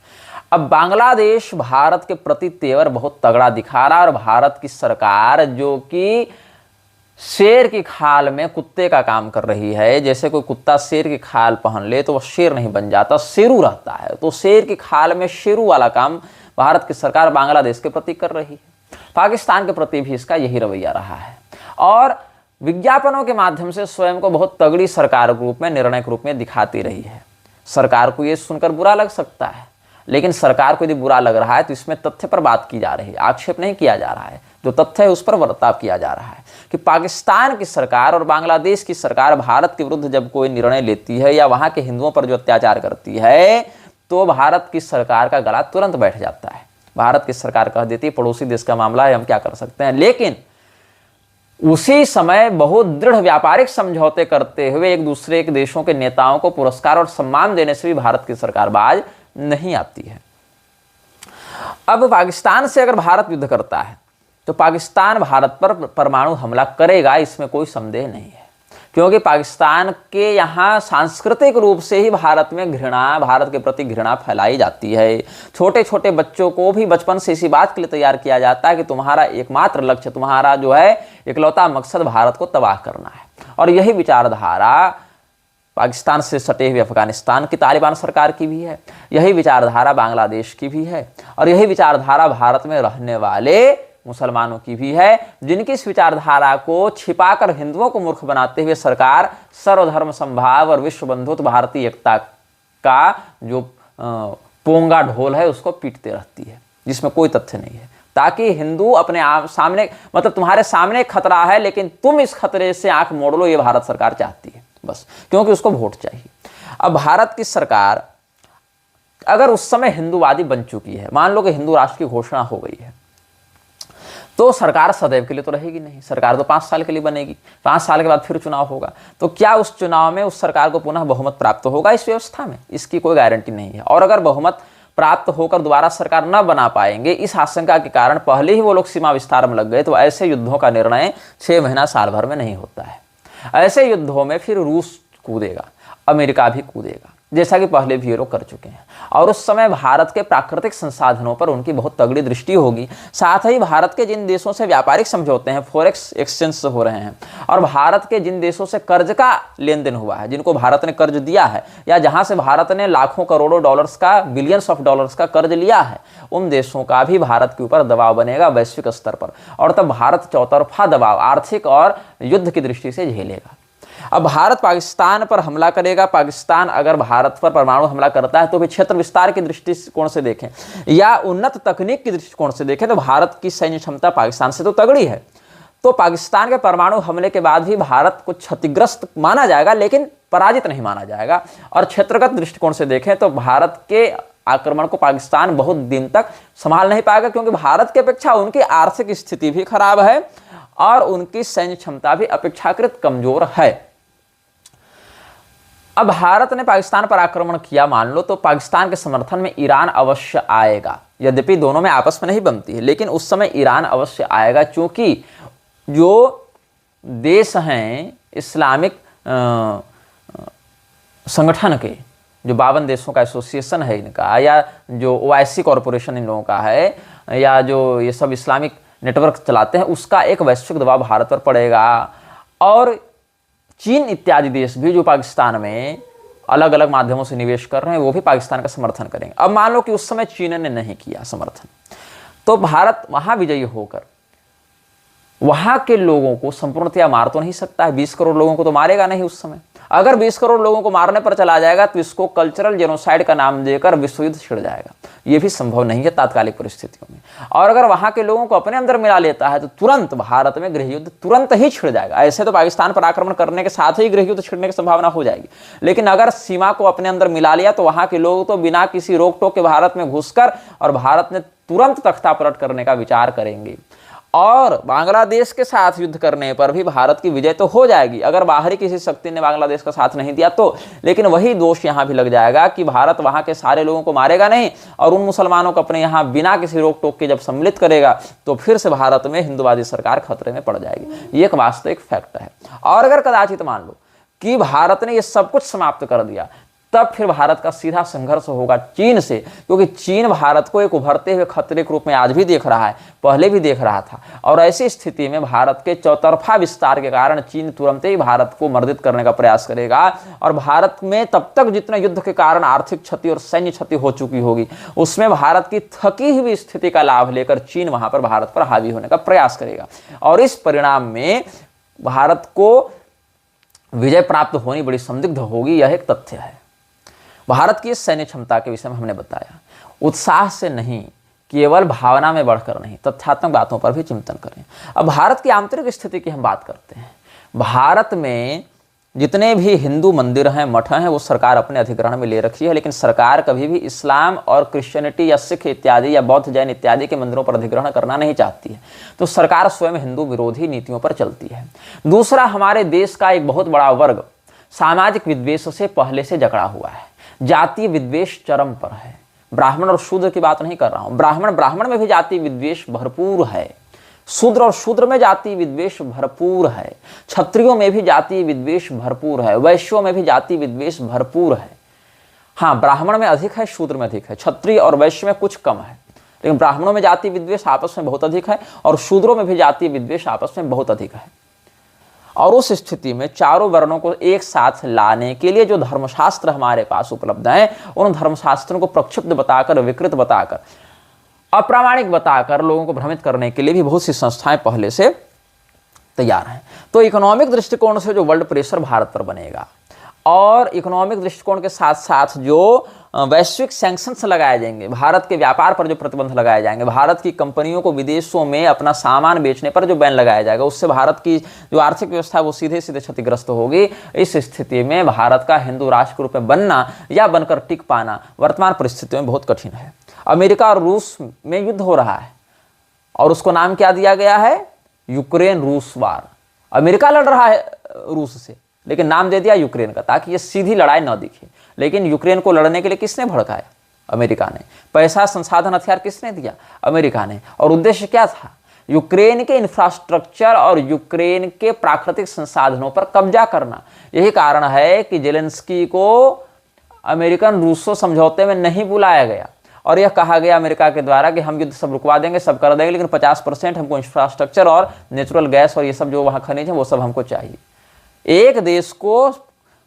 अब बांग्लादेश भारत के प्रति तेवर बहुत तगड़ा दिखा रहा है और भारत की सरकार जो कि शेर की खाल में कुत्ते का काम कर रही है। जैसे कोई कुत्ता शेर की खाल पहन ले तो वह शेर नहीं बन जाता, शेरू रहता है। तो शेर की खाल में शेरू वाला काम भारत की सरकार बांग्लादेश के प्रति कर रही है। पाकिस्तान के प्रति भी इसका यही रवैया रहा है और विज्ञापनों के माध्यम से स्वयं को बहुत तगड़ी सरकार के रूप में, निर्णायक रूप में दिखाती रही है। सरकार को ये सुनकर बुरा लग सकता है, लेकिन सरकार को यदि बुरा लग रहा है तो इसमें तथ्य पर बात की जा रही है, आक्षेप नहीं किया जा रहा है। जो तथ्य है उस पर बर्ताव किया जा रहा है कि पाकिस्तान की सरकार और बांग्लादेश की सरकार भारत के विरुद्ध जब कोई निर्णय लेती है या वहां के हिंदुओं पर जो अत्याचार करती है तो भारत की सरकार का गला तुरंत बैठ जाता है। भारत की सरकार कह देती है पड़ोसी देश का मामला है, हम क्या कर सकते हैं। लेकिन उसी समय बहुत दृढ़ व्यापारिक समझौते करते हुए एक दूसरे के देशों के नेताओं को पुरस्कार और सम्मान देने से भी भारत की सरकार बाज नहीं आती है। अब पाकिस्तान से अगर भारत युद्ध करता है तो पाकिस्तान भारत पर परमाणु हमला करेगा, इसमें कोई संदेह नहीं है, क्योंकि पाकिस्तान के यहाँ सांस्कृतिक रूप से ही भारत में घृणा, भारत के प्रति घृणा फैलाई जाती है। छोटे छोटे बच्चों को भी बचपन से इसी बात के लिए तैयार किया जाता है कि तुम्हारा एकमात्र लक्ष्य, तुम्हारा जो है इकलौता मकसद भारत को तबाह करना है। और यही विचारधारा पाकिस्तान से सटे हुए अफगानिस्तान की तालिबान सरकार की भी है, यही विचारधारा बांग्लादेश की भी है और यही विचारधारा भारत में रहने वाले मुसलमानों की भी है, जिनकी इस विचारधारा को छिपाकर हिंदुओं को मूर्ख बनाते हुए सरकार सर्वधर्म संभाव और विश्व बंधुत्व भारतीय एकता का जो पोंगा ढोल है उसको पीटते रहती है, जिसमें कोई तथ्य नहीं है, ताकि हिंदू अपने आप सामने, मतलब तुम्हारे सामने खतरा है लेकिन तुम इस खतरे से आंख मोड़ लो, ये भारत सरकार चाहती है बस, क्योंकि उसको वोट चाहिए। अब भारत की सरकार अगर उस समय हिंदूवादी बन चुकी है, मान लो कि हिंदू राष्ट्र की घोषणा हो गई है, तो सरकार सदैव के लिए तो रहेगी नहीं। सरकार तो 5 साल के लिए बनेगी, 5 साल के बाद फिर चुनाव होगा। तो क्या उस चुनाव में उस सरकार को पुनः बहुमत प्राप्त होगा इस व्यवस्था में? इसकी कोई गारंटी नहीं है। और अगर बहुमत प्राप्त होकर दोबारा सरकार न बना पाएंगे, इस आशंका के कारण पहले ही वो लोग सीमा विस्तार में लग गए, तो ऐसे युद्धों का निर्णय 6 महीना साल भर में नहीं होता है। ऐसे युद्धों में फिर रूस कूदेगा, अमेरिका भी कूदेगा, जैसा कि पहले भी ये लोग कर चुके हैं। और उस समय भारत के प्राकृतिक संसाधनों पर उनकी बहुत तगड़ी दृष्टि होगी। साथ ही भारत के जिन देशों से व्यापारिक समझौते हैं, फॉरेक्स एक्सचेंज हो रहे हैं, और भारत के जिन देशों से कर्ज का लेन देन हुआ है, जिनको भारत ने कर्ज दिया है या जहां से भारत ने लाखों करोड़ों डॉलर्स का, बिलियंस ऑफ डॉलर्स का कर्ज लिया है, उन देशों का भी भारत के ऊपर दबाव बनेगा वैश्विक स्तर पर। और तब भारत चौतरफा दबाव आर्थिक और युद्ध की दृष्टि से झेलेगा। अब भारत पाकिस्तान पर हमला करेगा, पाकिस्तान अगर भारत पर परमाणु हमला करता है तो भी क्षेत्र विस्तार की दृष्टिकोण से देखें या उन्नत तकनीक की दृष्टिकोण से देखें तो भारत की सैन्य क्षमता पाकिस्तान से तो तगड़ी है। तो पाकिस्तान के परमाणु हमले के बाद भी भारत को क्षतिग्रस्त माना जाएगा, लेकिन पराजित नहीं माना जाएगा। और क्षेत्रगत दृष्टिकोण से देखें तो भारत के आक्रमण को पाकिस्तान बहुत दिन तक संभाल नहीं पाएगा, क्योंकि भारत की अपेक्षा उनकी आर्थिक स्थिति भी खराब है और उनकी सैन्य क्षमता भी अपेक्षाकृत कमजोर है। अब भारत ने पाकिस्तान पर आक्रमण किया मान लो, तो पाकिस्तान के समर्थन में ईरान अवश्य आएगा। यद्यपि दोनों में आपस में नहीं बनती है, लेकिन उस समय ईरान अवश्य आएगा, क्योंकि जो देश हैं इस्लामिक संगठन के, जो 52 देशों का एसोसिएशन है इनका, या जो OIC कॉरपोरेशन इन लोगों का है, या जो ये सब इस्लामिक नेटवर्क चलाते हैं, उसका एक वैश्विक दबाव भारत पर पड़ेगा। और चीन इत्यादि देश भी जो पाकिस्तान में अलग अलग माध्यमों से निवेश कर रहे हैं, वो भी पाकिस्तान का समर्थन करेंगे। अब मान लो कि उस समय चीन ने नहीं किया समर्थन, तो भारत वहां विजयी होकर वहां के लोगों को संपूर्णतया मार तो नहीं सकता है, 20 करोड़ लोगों को तो मारेगा नहीं उस समय। अगर 20 करोड़ लोगों को मारने पर चला जाएगा तो इसको कल्चरल जेनोसाइड का नाम देकर विश्व युद्ध छिड़ जाएगा। यह भी संभव नहीं है तात्कालिक परिस्थितियों में। और अगर वहां के लोगों को अपने अंदर मिला लेता है तो तुरंत भारत में गृह युद्ध तुरंत ही छिड़ जाएगा। ऐसे तो पाकिस्तान पर आक्रमण करने के साथ ही गृह युद्ध छिड़ने की संभावना हो जाएगी, लेकिन अगर सीमा को अपने अंदर मिला लिया तो वहां के लोग तो बिना किसी रोक टोक के भारत में घुसकर और भारत ने तुरंत तख्ता पलट करने का विचार करेंगे। और बांग्लादेश के साथ युद्ध करने पर भी भारत की विजय तो हो जाएगी, अगर बाहरी किसी शक्ति ने बांग्लादेश का साथ नहीं दिया तो। लेकिन वही दोष यहां भी लग जाएगा कि भारत वहां के सारे लोगों को मारेगा नहीं, और उन मुसलमानों को अपने यहां बिना किसी रोक टोक के जब सम्मिलित करेगा तो फिर से भारत में हिंदुवादी सरकार खतरे में पड़ जाएगी। ये एक वास्तविक फैक्ट है। और अगर कदाचित मान लो कि भारत ने यह सब कुछ समाप्त कर दिया, तब फिर भारत का सीधा संघर्ष होगा चीन से, क्योंकि चीन भारत को एक उभरते हुए खतरे के रूप में आज भी देख रहा है, पहले भी देख रहा था। और ऐसी स्थिति में भारत के चौतरफा विस्तार के कारण चीन तुरंत ही भारत को मर्दित करने का प्रयास करेगा। और भारत में तब तक जितना युद्ध के कारण आर्थिक क्षति और सैन्य क्षति हो चुकी होगी, उसमें भारत की थकी हुई स्थिति का लाभ लेकर चीन वहां पर भारत पर हावी होने का प्रयास करेगा। और इस परिणाम में भारत को विजय प्राप्त होनी बड़ी संदिग्ध होगी, यह एक तथ्य है। भारत की सैन्य क्षमता के विषय में हमने बताया। उत्साह से नहीं, केवल भावना में बढ़कर नहीं, तथ्यात्मक बातों पर भी चिंतन करें। अब भारत की आंतरिक स्थिति की हम बात करते हैं। भारत में जितने भी हिंदू मंदिर हैं, मठ हैं, वो सरकार अपने अधिग्रहण में ले रखी है, लेकिन सरकार कभी भी इस्लाम और क्रिश्चियनिटी या सिख इत्यादि या बौद्ध जैन इत्यादि के मंदिरों पर अधिग्रहण करना नहीं चाहती है। तो सरकार स्वयं हिंदू विरोधी नीतियों पर चलती है। दूसरा, हमारे देश का एक बहुत बड़ा वर्ग सामाजिक विद्वेष से पहले से जकड़ा हुआ है। जातीय विद्वेष चरम पर है। ब्राह्मण और शूद्र की बात नहीं कर रहा हूं, ब्राह्मण में भी जातीय विद्वेष भरपूर है, शूद्र और शूद्र में जातीय विद्वेष भरपूर है, क्षत्रियों में भी जातीय विद्वेष भरपूर है, वैश्यों में भी जातीय विद्वेष भरपूर है। हाँ, ब्राह्मण में अधिक है, शूद्र में अधिक है, क्षत्रिय और वैश्य में कुछ कम है, लेकिन ब्राह्मणों में जातीय विद्वेष आपस में बहुत अधिक है और शूद्रों में भी जातीय विद्वेष आपस में बहुत अधिक है। और उस स्थिति में चारों वर्णों को एक साथ लाने के लिए जो धर्मशास्त्र हमारे पास उपलब्ध हैं, उन धर्मशास्त्रों को प्रक्षुब्ध बताकर, विकृत बताकर, अप्रामाणिक बताकर लोगों को भ्रमित करने के लिए भी बहुत सी संस्थाएं पहले से तैयार हैं। तो इकोनॉमिक दृष्टिकोण से जो वर्ल्ड प्रेशर भारत पर बनेगा और इकोनॉमिक दृष्टिकोण के साथ साथ जो वैश्विक सैंक्शंस लगाए जाएंगे, भारत के व्यापार पर जो प्रतिबंध लगाए जाएंगे, भारत की कंपनियों को विदेशों में अपना सामान बेचने पर जो बैन लगाया जाएगा, उससे भारत की जो आर्थिक व्यवस्था है वो सीधे सीधे क्षतिग्रस्त होगी। इस स्थिति में भारत का हिंदू राष्ट्र के रूप में बनना या बनकर टिक पाना वर्तमान परिस्थितियों में बहुत कठिन है। अमेरिका और रूस में युद्ध हो रहा है और उसको नाम क्या दिया गया है? यूक्रेन रूस वार। अमेरिका लड़ रहा है रूस से, लेकिन नाम दे दिया यूक्रेन का, ताकि ये सीधी लड़ाई न दिखे। लेकिन यूक्रेन को लड़ने के लिए किसने भड़काया? अमेरिका ने। पैसा, संसाधन, हथियार किसने दिया? अमेरिका ने। और उद्देश्य क्या था? यूक्रेन के इंफ्रास्ट्रक्चर और यूक्रेन के प्राकृतिक संसाधनों पर कब्जा करना। यही कारण है कि जेलेंस्की को अमेरिकन रूसो समझौते में नहीं बुलाया गया और यह कहा गया अमेरिका के द्वारा कि हम युद्ध सब रुकवा देंगे, सब कर देंगे, लेकिन 50% हमको इंफ्रास्ट्रक्चर और नेचुरल गैस और ये सब जो वहाँ खनिज है वो सब हमको चाहिए। एक देश को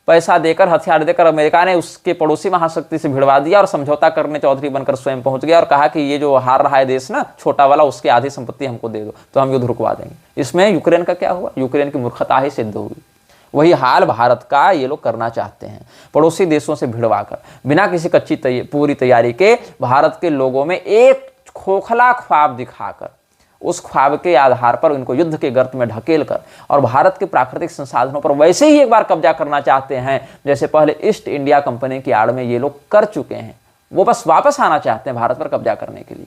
पैसा देकर, हथियार देकर अमेरिका ने उसके पड़ोसी महाशक्ति से भिड़वा दिया और समझौता करने चौधरी बनकर स्वयं पहुंच गया और कहा कि ये जो हार रहा है देश ना, छोटा वाला, उसकी आधी संपत्ति हमको दे दो तो हम युद्ध रुकवा देंगे। इसमें यूक्रेन का क्या हुआ? यूक्रेन की मूर्खता ही सिद्ध होगी। वही हाल भारत का ये लोग करना चाहते हैं, पड़ोसी देशों से भिड़वा कर, बिना किसी पूरी तैयारी के भारत के लोगों में एक खोखला ख्वाब दिखाकर, उस ख्वाब के आधार पर उनको युद्ध के गर्त में ढकेल कर और भारत के प्राकृतिक संसाधनों पर वैसे ही एक बार कब्जा करना चाहते हैं जैसे पहले ईस्ट इंडिया कंपनी की आड़ में ये लोग कर चुके हैं। वो बस वापस आना चाहते हैं भारत पर कब्जा करने के लिए।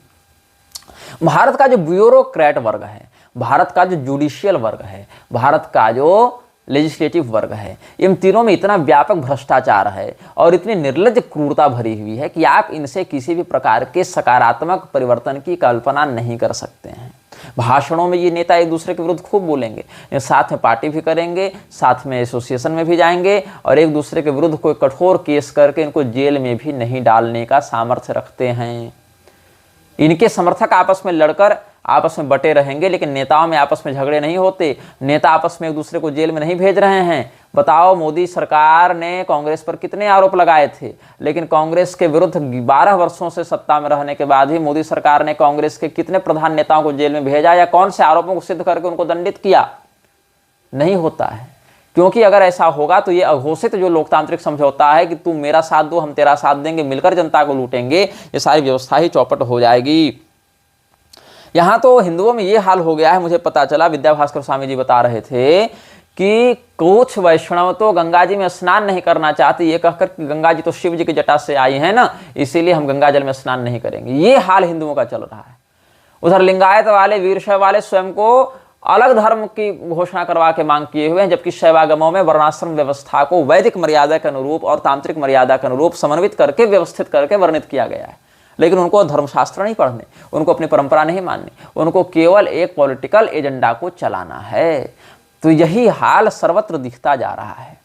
भारत का जो ब्यूरोक्रेट वर्ग है, भारत का जो जुडिशियल वर्ग है, भारत का जो लेजिस्लेटिव वर्ग है, इन तीनों में इतना व्यापक भ्रष्टाचार है और इतनी निर्लज्ज क्रूरता भरी हुई है कि आप इनसे किसी भी प्रकार के सकारात्मक परिवर्तन की कल्पना नहीं कर सकते हैं। भाषणों में ये नेता एक दूसरे के विरुद्ध खूब बोलेंगे, साथ में पार्टी भी करेंगे, साथ में एसोसिएशन में भी जाएंगे और एक दूसरे के विरुद्ध कोई कठोर केस करके इनको जेल में भी नहीं डालने का सामर्थ्य रखते हैं। इनके समर्थक आपस में लड़कर आपस में बटे रहेंगे, लेकिन नेताओं में आपस में झगड़े नहीं होते, नेता आपस में एक दूसरे को जेल में नहीं भेज रहे हैं। बताओ, मोदी सरकार ने कांग्रेस पर कितने आरोप लगाए थे, लेकिन कांग्रेस के विरुद्ध 12 वर्षों से सत्ता में रहने के बाद ही मोदी सरकार ने कांग्रेस के कितने प्रधान नेताओं को जेल में भेजा या कौन से आरोपों को सिद्ध करके उनको दंडित किया? नहीं होता है। क्योंकि अगर ऐसा होगा तो ये अघोषित जो लोकतांत्रिक समझौता है कि तुम मेरा साथ दो हम तेरा साथ देंगे, मिलकर जनता को लूटेंगे, ये सारी व्यवस्था ही चौपट हो जाएगी। यहाँ तो हिंदुओं में ये हाल हो गया है, मुझे पता चला, विद्या भास्कर स्वामी जी बता रहे थे कि कुछ वैष्णव तो गंगा जी में स्नान नहीं करना चाहते, ये कहकर कि गंगा जी तो शिव जी की जटा से आई है ना, इसीलिए हम गंगा जल में स्नान नहीं करेंगे। ये हाल हिंदुओं का चल रहा है। उधर लिंगायत वाले, वीरशैव वाले स्वयं को अलग धर्म की घोषणा करवा के मांग किए हुए हैं, जबकि शैवागमों में वर्णाश्रम व्यवस्था को वैदिक मर्यादा के अनुरूप और तांत्रिक मर्यादा के अनुरूप समन्वित करके व्यवस्थित करके वर्णित किया गया है। लेकिन उनको धर्मशास्त्र नहीं पढ़ने, उनको अपनी परंपरा नहीं माननी, उनको केवल एक पॉलिटिकल एजेंडा को चलाना है। तो यही हाल सर्वत्र दिखता जा रहा है।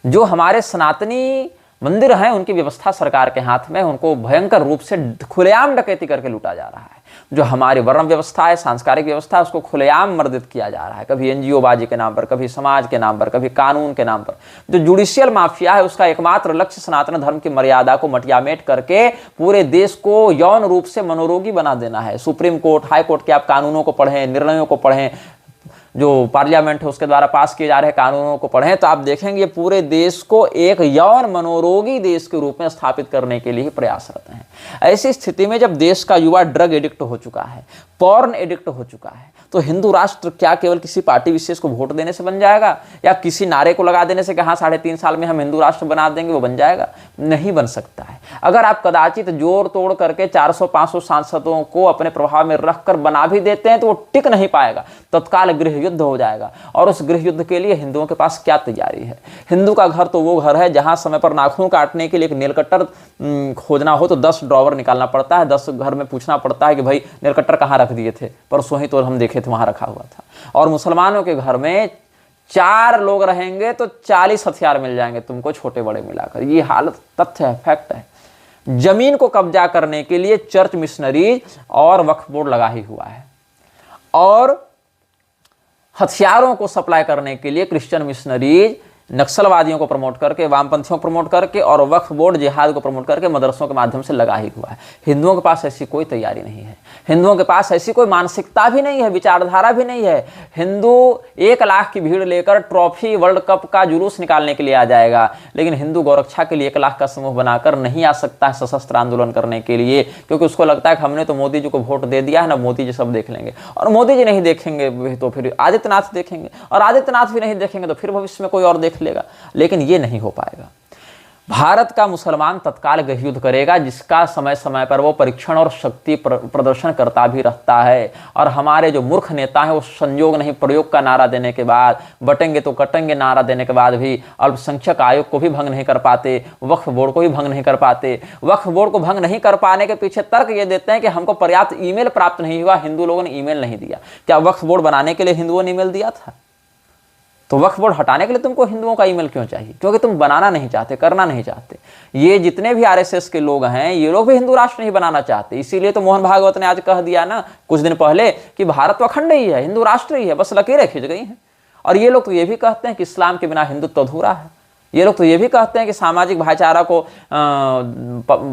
जो हमारे सनातनी मंदिर हैं उनकी व्यवस्था सरकार के हाथ में, उनको भयंकर रूप से खुलेआम डकैती करके लूटा जा रहा है। जो हमारी वर्ण व्यवस्था है, सांस्कृतिक व्यवस्था है, उसको खुलेआम मर्दित किया जा रहा है, कभी एनजीओ बाजी के नाम पर, कभी समाज के नाम पर, कभी कानून के नाम पर। जो जुडिशियल माफिया है उसका एकमात्र लक्ष्य सनातन धर्म की मर्यादा को मटियामेट करके पूरे देश को यौन रूप से मनोरोगी बना देना है। सुप्रीम कोर्ट, हाई कोर्ट के आप कानूनों को पढ़ें, निर्णयों को पढ़ें, जो पार्लियामेंट है उसके द्वारा पास किए जा रहे कानूनों को पढ़ें, तो आप देखेंगे पूरे देश को एक यौन मनोरोगी देश के रूप में स्थापित करने के लिए प्रयासरत हैं। ऐसी स्थिति में जब देश का युवा ड्रग एडिक्ट हो चुका है, पॉर्न एडिक्ट हो चुका है, तो हिंदू राष्ट्र क्या केवल किसी पार्टी विशेष को वोट देने से बन जाएगा या किसी नारे को लगा देने से कि हाँ 3.5 साल में हम हिंदू राष्ट्र बना देंगे वो बन जाएगा? नहीं बन सकता है। अगर आप कदाचित जोर तोड़ करके 400-500 सांसदों को अपने प्रभाव में रखकर बना भी देते हैं तो वो टिक नहीं पाएगा, तत्काल गृह युद्ध हो जाएगा। और उस गृह युद्ध के लिए हिंदुओं के पास क्या तैयारी है? हिंदू का घर तो वो घर है जहां समय पर नाखून काटने के लिए एक नेल कटर खोजना हो तो 10 ड्रॉवर निकालना पड़ता है, 10 घर में पूछना पड़ता है कि भाई नेल कटर कहाँ रख दिए थे, परसों ही तो हम देखे थे वहां रखा हुआ था। और मुसलमानों के घर में 4 लोग रहेंगे तो 40 हथियार मिल जाएंगे तुमको, छोटे बड़े मिलाकर। ये हालत तथ्य है, फैक्ट है। जमीन को कब्जा करने के लिए चर्च मिशनरीज और वक्फ बोर्ड लगा ही हुआ है, और हथियारों को सप्लाई करने के लिए क्रिश्चियन मिशनरीज नक्सलवादियों को प्रमोट करके, वामपंथियों को प्रमोट करके और वक्फ बोर्ड जिहाद को प्रमोट करके मदरसों के माध्यम से लगा ही हुआ है। हिंदुओं के पास ऐसी कोई तैयारी नहीं है, हिंदुओं के पास ऐसी कोई मानसिकता भी नहीं है, विचारधारा भी नहीं है। हिंदू 1 लाख की भीड़ लेकर ट्रॉफी वर्ल्ड कप का जुलूस निकालने के लिए आ जाएगा, लेकिन हिंदू गौरक्षा के लिए 1 लाख का समूह बनाकर नहीं आ सकता है सशस्त्र आंदोलन करने के लिए, क्योंकि उसको लगता है कि हमने तो मोदी जी को वोट दे दिया है ना, मोदी जी सब देख लेंगे। और मोदी जी नहीं देखेंगे तो फिर आदित्यनाथ देखेंगे, और आदित्यनाथ भी नहीं देखेंगे तो फिर भविष्य में कोई और देख लेगा। लेकिन ये नहीं हो पाएगा। भारत का मुसलमान तत्काल गृह युद्ध करेगा, जिसका समय समय पर वो परीक्षण और शक्ति प्रदर्शन करता भी रहता है। और हमारे जो मूर्ख नेता हैं वो संयोग नहीं प्रयोग का नारा देने के बाद, बटेंगे तो कटेंगे नारा देने के बाद भी अल्पसंख्यक आयोग को भी भंग नहीं कर पाते, वक्फ बोर्ड को भी भंग नहीं कर पाते। वक्फ बोर्ड को भंग नहीं कर पाने के पीछे तर्क ये देते हैं कि हमको पर्याप्त ईमेल प्राप्त नहीं हुआ, हिंदू लोगों ने ईमेल नहीं दिया। क्या वक्फ बोर्ड बनाने के लिए हिंदुओं ने ईमेल दिया था? तो वक्फ बोर्ड हटाने के लिए तुमको हिंदुओं का ईमेल क्यों चाहिए? क्योंकि तुम बनाना नहीं चाहते, करना नहीं चाहते। ये जितने भी आरएसएस के लोग हैं ये लोग भी हिंदू राष्ट्र नहीं बनाना चाहते। इसीलिए तो मोहन भागवत ने आज कह दिया ना कुछ दिन पहले कि भारत तो अखंड ही है, हिंदू राष्ट्र ही है, बस लकीरें खिंच गई हैं। और ये लोग तो ये भी कहते हैं कि इस्लाम के बिना हिंदुत्व अधूरा है। ये लोग तो ये भी कहते हैं कि सामाजिक भाईचारा को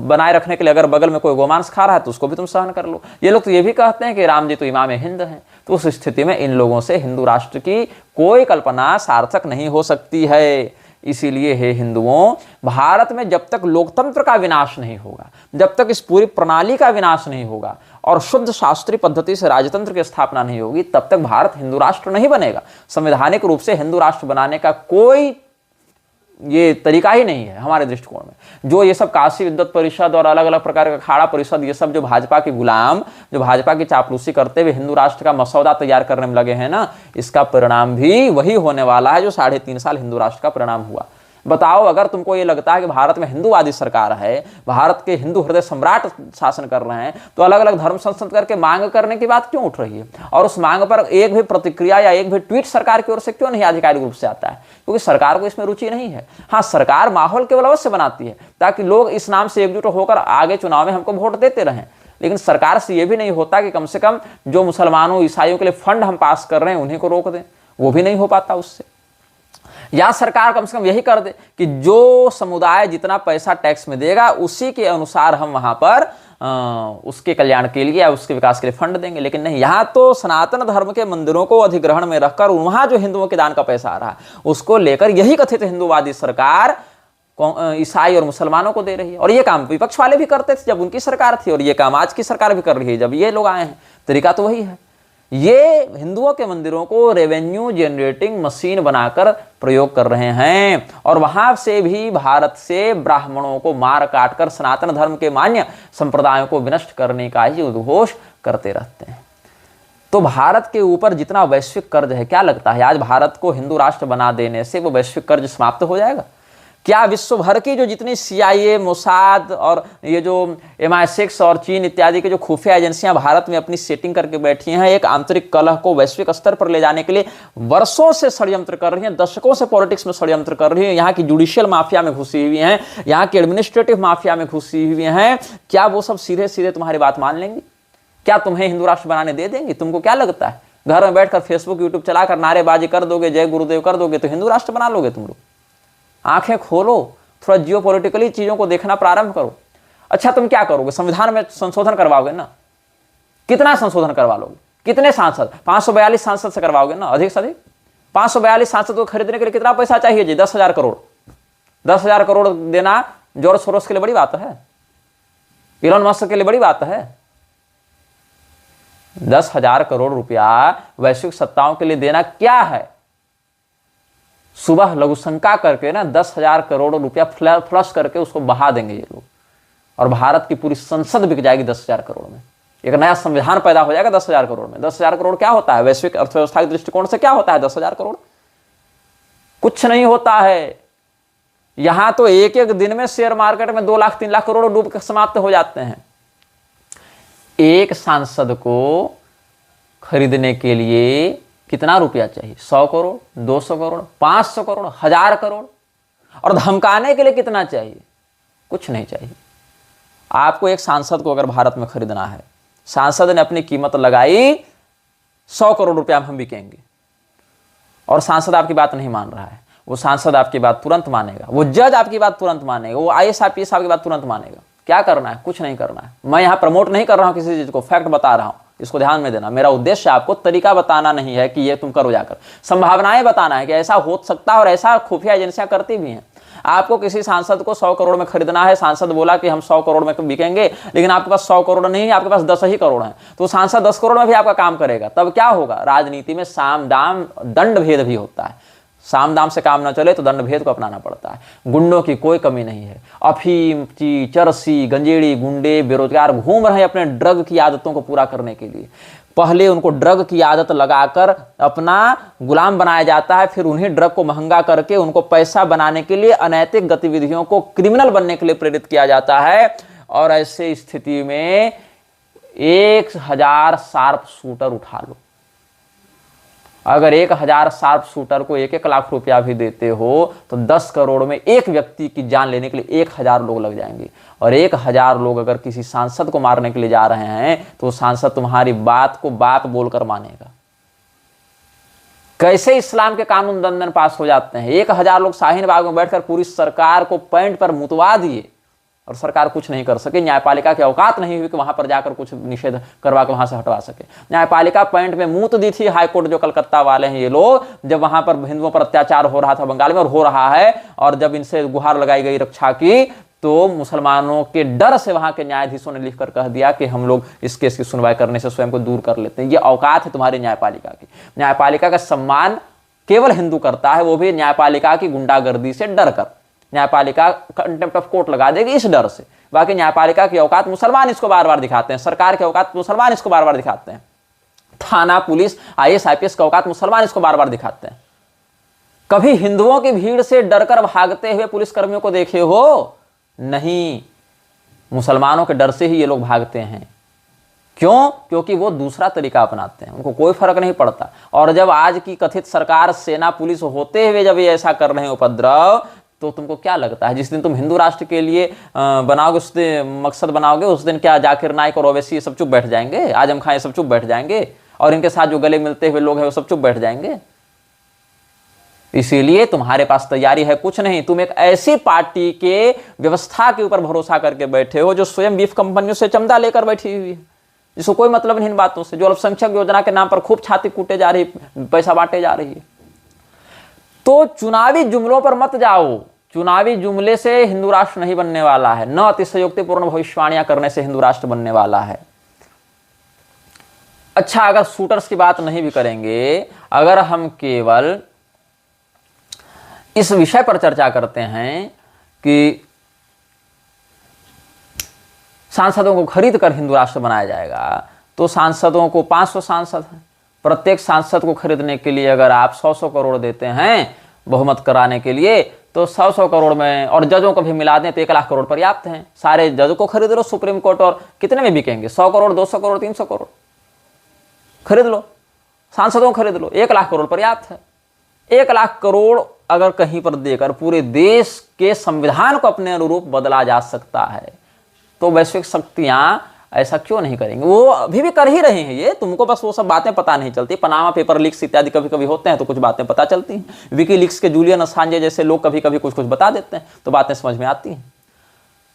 बनाए रखने के लिए अगर बगल में कोई गोमांस खा रहा है तो उसको भी तुम सहन कर लो। ये लोग तो ये भी कहते हैं कि राम जी तो इमाम हिंद हैं। तो उस स्थिति में इन लोगों से हिंदू राष्ट्र की कोई कल्पना सार्थक नहीं हो सकती है। इसीलिए हे हिंदुओं, भारत में जब तक लोकतंत्र का विनाश नहीं होगा, जब तक इस पूरी प्रणाली का विनाश नहीं होगा और शुद्ध शास्त्रीय पद्धति से राजतंत्र की स्थापना नहीं होगी, तब तक भारत हिंदू राष्ट्र नहीं बनेगा। संवैधानिक रूप से हिंदू राष्ट्र बनाने का कोई ये तरीका ही नहीं है हमारे दृष्टिकोण में। जो ये सब काशी विद्वत परिषद और अलग अलग प्रकार का अखाड़ा परिषद, ये सब जो भाजपा के गुलाम, जो भाजपा की चापलूसी करते हुए हिंदू राष्ट्र का मसौदा तैयार करने में लगे हैं ना, इसका परिणाम भी वही होने वाला है जो 3.5 साल हिंदू राष्ट्र का परिणाम हुआ। बताओ, अगर तुमको ये लगता है कि भारत में हिंदूवादी सरकार है, भारत के हिंदू हृदय सम्राट शासन कर रहे हैं, तो अलग अलग धर्म संस्कृत करके मांग करने की बात क्यों उठ रही है? और उस मांग पर एक भी प्रतिक्रिया या एक भी ट्वीट सरकार की ओर से क्यों नहीं आधिकारिक रूप से आता है? क्योंकि सरकार को इसमें रुचि नहीं है। हाँ, सरकार माहौल केवल अवश्य बनाती है ताकि लोग इस नाम से एकजुट होकर आगे चुनाव में हमको वोट देते रहें, लेकिन सरकार से यह भी नहीं होता कि कम से कम जो मुसलमानों ईसाइयों के लिए फंड हम पास कर रहे हैं उन्हीं को रोक दें। वो भी नहीं हो पाता उससे। या सरकार कम से कम यही कर दे कि जो समुदाय जितना पैसा टैक्स में देगा उसी के अनुसार हम वहां पर उसके कल्याण के लिए या उसके विकास के लिए फंड देंगे। लेकिन नहीं, यहां तो सनातन धर्म के मंदिरों को अधिग्रहण में रखकर वहां जो हिंदुओं के दान का पैसा आ रहा है उसको लेकर यही कथित हिंदूवादी सरकार ईसाई और मुसलमानों को दे रही है। और ये काम विपक्ष वाले भी करते थे जब उनकी सरकार थी, और ये काम आज की सरकार भी कर रही है जब ये लोग आए हैं। तरीका तो वही है। ये हिंदुओं के मंदिरों को रेवेन्यू जनरेटिंग मशीन बनाकर प्रयोग कर रहे हैं, और वहां से भी भारत से ब्राह्मणों को मार काट कर सनातन धर्म के मान्य संप्रदायों को विनष्ट करने का ही उद्घोष करते रहते हैं। तो भारत के ऊपर जितना वैश्विक कर्ज है, क्या लगता है आज भारत को हिंदू राष्ट्र बना देने से वो वैश्विक कर्ज समाप्त हो जाएगा? क्या विश्व भर की जो जितनी CIA, मोसाद और ये जो MI6 और चीन इत्यादि के जो खुफिया एजेंसियां भारत में अपनी सेटिंग करके बैठी हैं, एक आंतरिक कलह को वैश्विक स्तर पर ले जाने के लिए वर्षों से षड्यंत्र कर रही हैं, दशकों से पॉलिटिक्स में षड्यंत्र कर रही हैं, यहाँ की जुडिशियल माफिया में घुसी हुई हैं, यहाँ की एडमिनिस्ट्रेटिव माफिया में घुसी हुई हैं, क्या वो सब सीधे सीधे तुम्हारी बात मान लेंगी? क्या तुम्हें हिंदू राष्ट्र बनाने दे देंगे? तुमको क्या लगता है घर में बैठकर फेसबुक यूट्यूब चलाकर नारेबाजी कर दोगे, जय गुरुदेव कर दोगे तो हिंदू राष्ट्र बना लोगे तुम लोग? आंखें खोलो, थोड़ा जियोपॉलिटिकली चीजों को देखना प्रारंभ करो। अच्छा, तुम क्या करोगे? संविधान में संशोधन करवाओगे ना? कितना संशोधन करवा लोगे? कितने सांसद? 542 सांसद से करवाओगे ना? अधिक से अधिक 542 सांसद को खरीदने के लिए कितना पैसा चाहिए जी? 10,000 करोड़। 10,000 करोड़ देना जॉर्ज सोरोस के लिए बड़ी बात है, इलॉन मस्क के लिए बड़ी बात है। 10,000 करोड़ रुपया वैश्विक सत्ताओं के लिए देना क्या है? सुबह लघुशंका करके ना 10,000 करोड़ रुपया फ्लश करके उसको बहा देंगे ये लोग, और भारत की पूरी संसद बिक जाएगी 10,000 करोड़ में। एक नया संविधान पैदा हो जाएगा 10,000 करोड़ में। 10,000 करोड़ क्या होता है वैश्विक अर्थव्यवस्था के दृष्टिकोण से? क्या होता है 10,000 करोड़? कुछ नहीं होता है। यहां तो एक एक दिन में शेयर मार्केट में 2 लाख 3 लाख करोड़ डूब कर समाप्त हो जाते हैं। एक सांसद को खरीदने के लिए कितना रुपया चाहिए? 100 करोड़, 200 करोड़, 500 करोड़, 1000 करोड़। और धमकाने के लिए कितना चाहिए? कुछ नहीं चाहिए। आपको एक सांसद को अगर भारत में खरीदना है, सांसद ने अपनी कीमत लगाई 100 करोड़ रुपया में हम बिकेंगे, और सांसद आपकी बात नहीं मान रहा है, वो सांसद आपकी बात तुरंत मानेगा, वो जज आपकी बात तुरंत मानेगा, वो IAS IPS आपकी बात तुरंत मानेगा। क्या करना है? कुछ नहीं करना है। मैं यहां प्रमोट नहीं कर रहा हूं किसी चीज को, फैक्ट बता रहा हूं, इसको ध्यान में देना। मेरा उद्देश्य आपको तरीका बताना नहीं है कि ये तुम करो जाकर, संभावनाएं बताना है कि ऐसा हो सकता है, और ऐसा खुफिया एजेंसियां करती भी हैं। आपको किसी सांसद को 100 करोड़ में खरीदना है, सांसद बोला कि हम 100 करोड़ में बिकेंगे, लेकिन आपके पास 100 करोड़ नहीं है, आपके पास 10 ही करोड़ है, तो सांसद 10 करोड़ में भी आपका काम करेगा। तब क्या होगा? राजनीति में साम दाम दंड भेद भी होता है। साम दाम से काम न चले तो दंड भेद को अपनाना पड़ता है। गुंडों की कोई कमी नहीं है। अफीम, चरसी, गंजेड़ी गुंडे बेरोजगार घूम रहे हैं अपने ड्रग की आदतों को पूरा करने के लिए। पहले उनको ड्रग की आदत लगाकर अपना गुलाम बनाया जाता है, फिर उन्हीं ड्रग को महंगा करके उनको पैसा बनाने के लिए अनैतिक गतिविधियों को क्रिमिनल बनने के लिए प्रेरित किया जाता है। और ऐसे स्थिति में 1000 शार्प शूटर उठा लो। अगर 1000 शार्प शूटर को 1-1 लाख रुपया भी देते हो तो 10 करोड़ में एक व्यक्ति की जान लेने के लिए 1000 लोग लग जाएंगे। और 1000 लोग अगर किसी सांसद को मारने के लिए जा रहे हैं तो सांसद तुम्हारी बात को बात बोलकर मानेगा। कैसे इस्लाम के कानून दंडन पास हो जाते हैं। 1000 लोग शाहीन बाग में बैठकर पूरी सरकार को पैंट पर मुतवा दिए, और सरकार कुछ नहीं कर सके। न्यायपालिका की औकात नहीं हुई कि वहां पर जाकर कुछ निषेध करवा के वहां से हटवा सके। न्यायपालिका पॉइंट में मुंह तो दी थी हाईकोर्ट जो कलकत्ता वाले हैं ये लोग, जब वहां पर हिंदुओं पर अत्याचार हो रहा था बंगाल में और हो रहा है, और जब इनसे गुहार लगाई गई रक्षा की, तो मुसलमानों के डर से वहां के न्यायाधीशों ने लिखकर कह दिया कि हम लोग इस केस की सुनवाई करने से स्वयं को दूर कर लेते हैं। ये औकात है तुम्हारी न्यायपालिका की। न्यायपालिका का सम्मान केवल हिंदू करता है, वो भी न्यायपालिका की गुंडागर्दी से डर कर। न्यायपालिका कंटेम्प्ट ऑफ कोर्ट लगा देगी इस डर से। बाकी न्यायपालिका की औकात मुसलमान इसको बार बार दिखाते हैं, सरकार की औकात मुसलमान इसको बार बार दिखाते हैं, थाना पुलिस IAS IPS की औकात मुसलमान इसको बार बार दिखाते हैं। कभी हिंदुओं की भीड़ से डरकर भागते हुए पुलिस कर्मियों को देखे हो? नहीं, मुसलमानों के डर से ही ये लोग भागते हैं। क्यों? क्योंकि वो दूसरा तरीका अपनाते हैं, उनको कोई फर्क नहीं पड़ता। और जब आज की कथित सरकार, सेना, पुलिस होते हुए जब ये ऐसा कर रहे हैं उपद्रव, तो तुमको क्या लगता है जिस दिन तुम हिंदू राष्ट्र के लिए बनाओगे, उस दिन मकसद बनाओगे, उस दिन क्या जाकिर नाइक और ओवैसी ये सब चुप बैठ जाएंगे? आजम खान ये सब चुप बैठ जाएंगे? और इनके साथ जो गले मिलते हुए लोग हैं वो सब चुप बैठ जाएंगे? इसीलिए तुम्हारे पास तैयारी है कुछ नहीं। तुम एक ऐसी पार्टी के व्यवस्था के ऊपर भरोसा करके बैठे हो जो स्वयं बीफ कंपनियों से चंदा लेकर बैठी हुई है, जिसको कोई मतलब नहीं इन बातों से, जो अल्पसंख्यक योजना के नाम पर खूब छाती कूटे जा रही, पैसा बांटे जा रही है। तो चुनावी जुमलों पर मत जाओ। चुनावी जुमले से हिंदू राष्ट्र नहीं बनने वाला है, न अतिशयोक्तिपूर्ण भविष्यवाणियां करने से हिंदू राष्ट्र बनने वाला है। अच्छा, अगर शूटर्स की बात नहीं भी करेंगे, अगर हम केवल इस विषय पर चर्चा करते हैं कि सांसदों को खरीद कर हिंदू राष्ट्र बनाया जाएगा, तो सांसदों को 500 सांसद हैं, प्रत्येक सांसद को खरीदने के लिए अगर आप 100-100 करोड़ देते हैं बहुमत कराने के लिए, तो 100-100 करोड़ में, और जजों को भी मिला दें तो 1 लाख करोड़ पर्याप्त हैं। सारे जजों को खरीद लो सुप्रीम कोर्ट, और कितने में बिकेंगे? 100 करोड़, 200 करोड़, 300 करोड़ खरीद लो। सांसदों को खरीद लो, 1 लाख करोड़ पर्याप्त है। 1 लाख करोड़ अगर कहीं पर देकर पूरे देश के संविधान को अपने अनुरूप बदला जा सकता है, तो वैश्विक शक्तियां ऐसा क्यों नहीं करेंगे? वो अभी भी कर ही रहे हैं ये, तुमको बस वो सब बातें पता नहीं चलती। पनामा पेपर लीक्स इत्यादि कभी कभी होते हैं तो कुछ बातें पता चलती हैं। विकीलीक्स के जूलियन असांजे जैसे लोग कभी कभी कुछ कुछ बता देते हैं तो बातें समझ में आती हैं।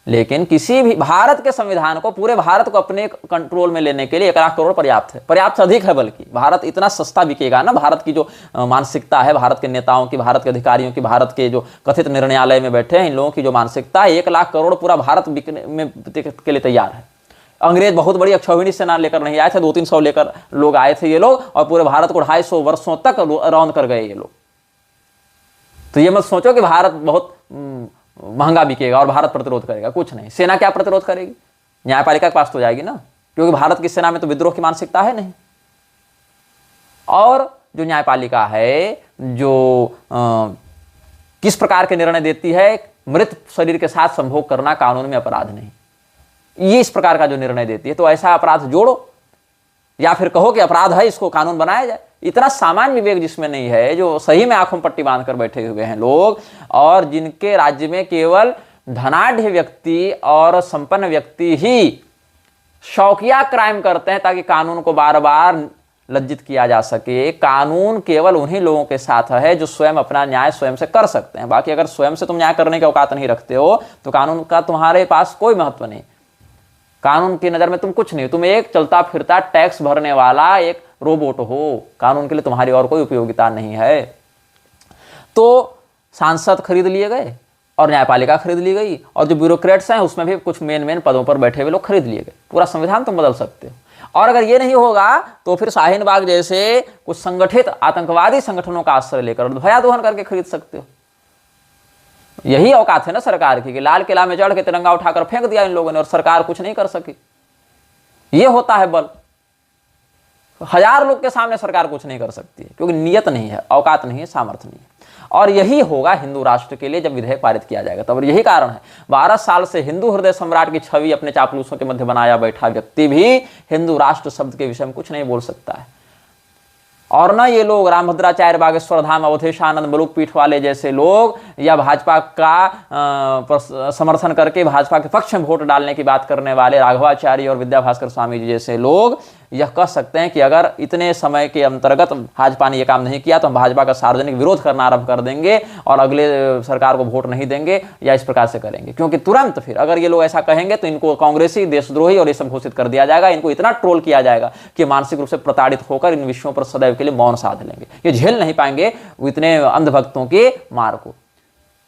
लेकिन किसी भी भारत के संविधान को, पूरे भारत को अपने कंट्रोल में लेने के लिए 1 लाख करोड़ पर्याप्त है, पर्याप्त से अधिक है। बल्कि भारत इतना सस्ता बिकेगा ना, भारत की जो मानसिकता है, भारत के नेताओं की, भारत के अधिकारियों की, भारत के जो कथित निर्णयालय में बैठे हैं इन लोगों की जो मानसिकता है, 1 लाख करोड़ पूरा भारत बिकने में के लिए तैयार है। अंग्रेज बहुत बड़ी अक्षौहिणी सेना लेकर नहीं आए थे, 200-300 लेकर लोग आए थे ये लोग, और पूरे भारत को 250 वर्षों तक रौंद कर गए ये लोग। तो ये मत सोचो कि भारत बहुत महंगा बिकेगा और भारत प्रतिरोध करेगा, कुछ नहीं। सेना क्या प्रतिरोध करेगी? न्यायपालिका के पास तो जाएगी ना, क्योंकि भारत की सेना में तो विद्रोह की मानसिकता है नहीं। और जो न्यायपालिका है, जो किस प्रकार के निर्णय देती है, मृत शरीर के साथ संभोग करना कानून में अपराध नहीं, ये इस प्रकार का जो निर्णय देती है, तो ऐसा अपराध जोड़ो, या फिर कहो कि अपराध है, इसको कानून बनाया जाए। इतना सामान्य विवेक जिसमें नहीं है, जो सही में आंखों में पट्टी बांधकर बैठे हुए हैं लोग, और जिनके राज्य में केवल धनाढ़ व्यक्ति और संपन्न व्यक्ति ही शौकिया क्राइम करते हैं ताकि कानून को बार बार लज्जित किया जा सके। कानून केवल उन्हीं लोगों के साथ है जो स्वयं अपना न्याय स्वयं से कर सकते हैं। बाकी अगर स्वयं से तुम न्याय करने की औकात नहीं रखते हो तो कानून का तुम्हारे पास कोई महत्व नहीं। कानून की नजर में तुम कुछ नहीं, तुम एक चलता फिरता टैक्स भरने वाला एक रोबोट हो, कानून के लिए तुम्हारी और कोई उपयोगिता नहीं है। तो सांसद खरीद लिए गए और न्यायपालिका खरीद ली गई, और जो ब्यूरोक्रेट्स हैं उसमें भी कुछ मेन पदों पर बैठे हुए लोग खरीद लिए गए। पूरा संविधान तुम बदल सकते हो। और अगर ये नहीं होगा तो फिर शाहीन बाग जैसे कुछ संगठित आतंकवादी संगठनों का आश्रय लेकर भयादोहन करके खरीद सकते हो। यही औकात है ना सरकार की, कि लाल किला में चढ़ के तिरंगा उठाकर फेंक दिया इन लोगों ने और सरकार कुछ नहीं कर सकी। ये होता है बल। 1000 लोग के सामने सरकार कुछ नहीं कर सकती है, क्योंकि नियत नहीं है, औकात नहीं है, सामर्थ्य नहीं है। और यही होगा हिंदू राष्ट्र के लिए जब विधेयक पारित किया जाएगा तब। यही कारण है 12 साल से हिंदू हृदय सम्राट की छवि अपने चापलूसों के मध्य बनाया बैठा व्यक्ति भी हिंदू राष्ट्र शब्द के विषय में कुछ नहीं बोल सकता है। और ना ये लोग रामभद्राचार्य, बागेश्वर धाम, अवधेशानंद, मलुक पीठ वाले जैसे लोग, या भाजपा का समर्थन करके भाजपा के पक्ष में वोट डालने की बात करने वाले राघवाचार्य और विद्या भास्कर स्वामी जी जैसे लोग, यह कह सकते हैं कि अगर इतने समय के अंतर्गत भाजपा ने यह काम नहीं किया तो हम भाजपा का सार्वजनिक विरोध करना आरंभ कर देंगे और अगले सरकार को वोट नहीं देंगे या इस प्रकार से करेंगे। क्योंकि तुरंत फिर अगर ये लोग ऐसा कहेंगे तो इनको कांग्रेसी, देशद्रोही और ये सब घोषित कर दिया जाएगा। इनको इतना ट्रोल किया जाएगा कि मानसिक रूप से प्रताड़ित होकर इन विषयों पर सदैव के लिए मौन साध लेंगे। ये झेल नहीं पाएंगे इतने अंधभक्तों के मार को।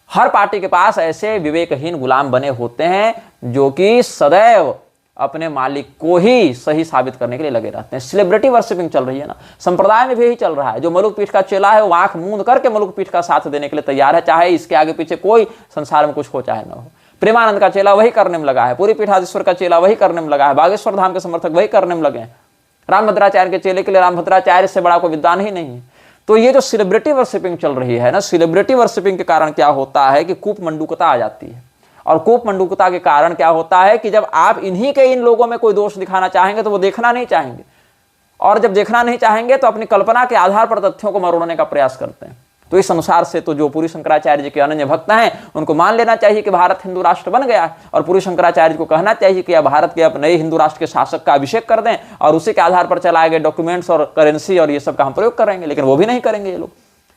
हर पार्टी के पास ऐसे विवेकहीन गुलाम बने होते हैं जो कि सदैव अपने मालिक को ही सही साबित करने के लिए लगे रहते हैं। सेलिब्रिटी वर्शिपिंग चल रही है ना, संप्रदाय में भी यही चल रहा है। जो मलुक पीठ का चेला है वो आंख मूंद करके मलुक पीठ का साथ देने के लिए तैयार है, चाहे इसके आगे पीछे कोई संसार में कुछ हो चाहे न हो। प्रेमानंद का चेला वही करने में लगा है, पूरी पीठाधीश्वर का चेला वही करने में लगा है, बागेश्वर धाम के समर्थक वही करने में लगे हैं। रामभद्राचार्य के चेले के लिए रामभद्राचार्य से बड़ा कोई विद्वान ही नहीं है। तो ये जो सेलिब्रिटी वर्शिपिंग चल रही है ना, सेलिब्रिटी वर्शिपिंग के कारण क्या होता है कि कूपमंडूकता आ जाती है। और कूपमंडूकता के कारण क्या होता है कि जब आप इन्हीं के इन लोगों में कोई दोष दिखाना चाहेंगे तो वो देखना नहीं चाहेंगे, और जब देखना नहीं चाहेंगे तो अपनी कल्पना के आधार पर तथ्यों को मरोड़ने का प्रयास करते हैं। तो इस अनुसार से तो जो पूरी शंकराचार्य जी के अनन्य भक्त हैं उनको मान लेना चाहिए कि भारत हिंदू राष्ट्र बन गया है, और पूरी शंकराचार्य जी को कहना चाहिए कि अब भारत के अब नए हिंदू राष्ट्र के शासक का अभिषेक कर दें और उसी के आधार पर चलाए गए डॉक्यूमेंट्स और करेंसी और ये सब का हम प्रयोग करेंगे। लेकिन वो भी नहीं करेंगे ये लोग।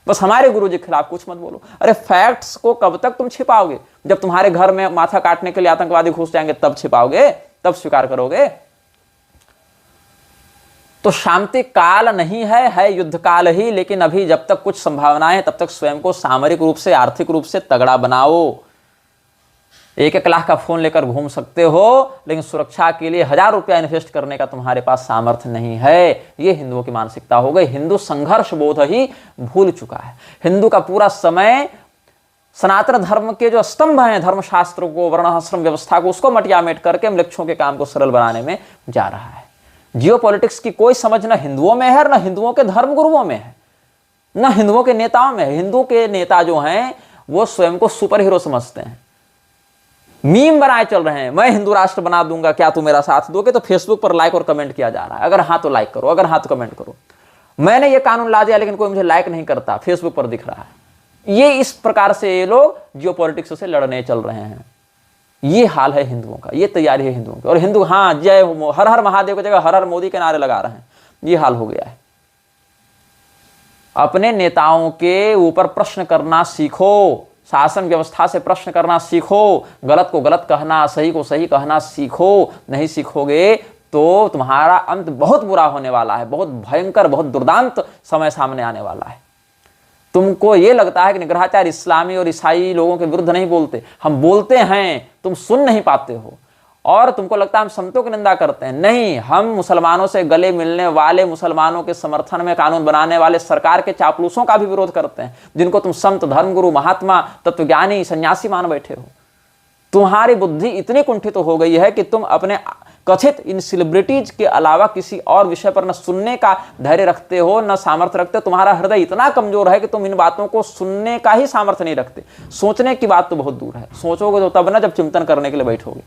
बस हमारे गुरु जी के खिलाफ कुछ मत बोलो। अरे फैक्ट्स को कब तक तुम छिपाओगे? जब तुम्हारे घर में माथा काटने के लिए आतंकवादी घुस जाएंगे तब छिपाओगे, तब स्वीकार करोगे। तो शांति काल नहीं है युद्ध काल ही। लेकिन अभी जब तक कुछ संभावनाएं तब तक स्वयं को सामरिक रूप से, आर्थिक रूप से तगड़ा बनाओ। 1-1 लाख का फोन लेकर घूम सकते हो, लेकिन सुरक्षा के लिए 1000 रुपया इन्वेस्ट करने का तुम्हारे पास सामर्थ्य नहीं है। ये हिंदुओं की मानसिकता हो गई। हिंदू संघर्ष बोध ही भूल चुका है। हिंदू का पूरा समय सनातन धर्म के जो स्तंभ हैं, धर्मशास्त्र को, वर्णाश्रम व्यवस्था को, उसको मटियामेट करके म्लेच्छों के काम को सरल बनाने में जा रहा है। जियोपॉलिटिक्स की कोई समझ न हिंदुओं में है, न हिंदुओं के धर्म गुरुओं में है, न हिंदुओं के नेताओं में है। हिंदू के नेता जो हैं वो स्वयं को सुपर हीरो समझते हैं। मीम बनाए चल रहे हैं, मैं हिंदू राष्ट्र बना दूंगा, क्या तुम मेरा साथ दोगे? तो फेसबुक पर लाइक और कमेंट किया जा रहा है, अगर हाँ तो लाइक करो, अगर हाँ तो कमेंट करो। मैंने ये कानून ला दिया लेकिन कोई मुझे लाइक नहीं करता, फेसबुक पर दिख रहा है। ये इस प्रकार से ये लोग जियोपॉलिटिक्स से लड़ने चल रहे हैं। ये हाल है हिंदुओं का, ये तैयारी है हिंदुओं की। और हिंदू हाँ जय हो, हर हर महादेव की जगह हर हर मोदी के नारे लगा रहे हैं। ये हाल हो गया है। अपने नेताओं के ऊपर प्रश्न करना सीखो, शासन व्यवस्था से प्रश्न करना सीखो, गलत को गलत कहना, सही को सही कहना सीखो। नहीं सीखोगे तो तुम्हारा अंत बहुत बुरा होने वाला है, बहुत भयंकर, बहुत दुर्दांत समय सामने आने वाला है। तुमको ये लगता है कि निग्रहाचार्य इस्लामी और ईसाई लोगों के विरुद्ध नहीं बोलते, हम बोलते हैं, तुम सुन नहीं पाते हो। और तुमको लगता है हम संतों की निंदा करते हैं। नहीं, हम मुसलमानों से गले मिलने वाले, मुसलमानों के समर्थन में कानून बनाने वाले सरकार के चापलूसों का भी विरोध करते हैं, जिनको तुम संत, धर्मगुरु, महात्मा, तत्वज्ञानी, सन्यासी मान बैठे हो। तुम्हारी बुद्धि इतनी कुंठित तो हो गई है कि तुम अपने कथित इन सेलिब्रिटीज के अलावा किसी और विषय पर न सुनने का धैर्य रखते हो, न सामर्थ्य रखते हो। तुम्हारा हृदय इतना कमजोर है कि तुम इन बातों को सुनने का ही सामर्थ्य नहीं रखते। सोचने की बात तो बहुत दूर है, सोचोगे तो तब ना जब चिंतन करने के लिए बैठोगे।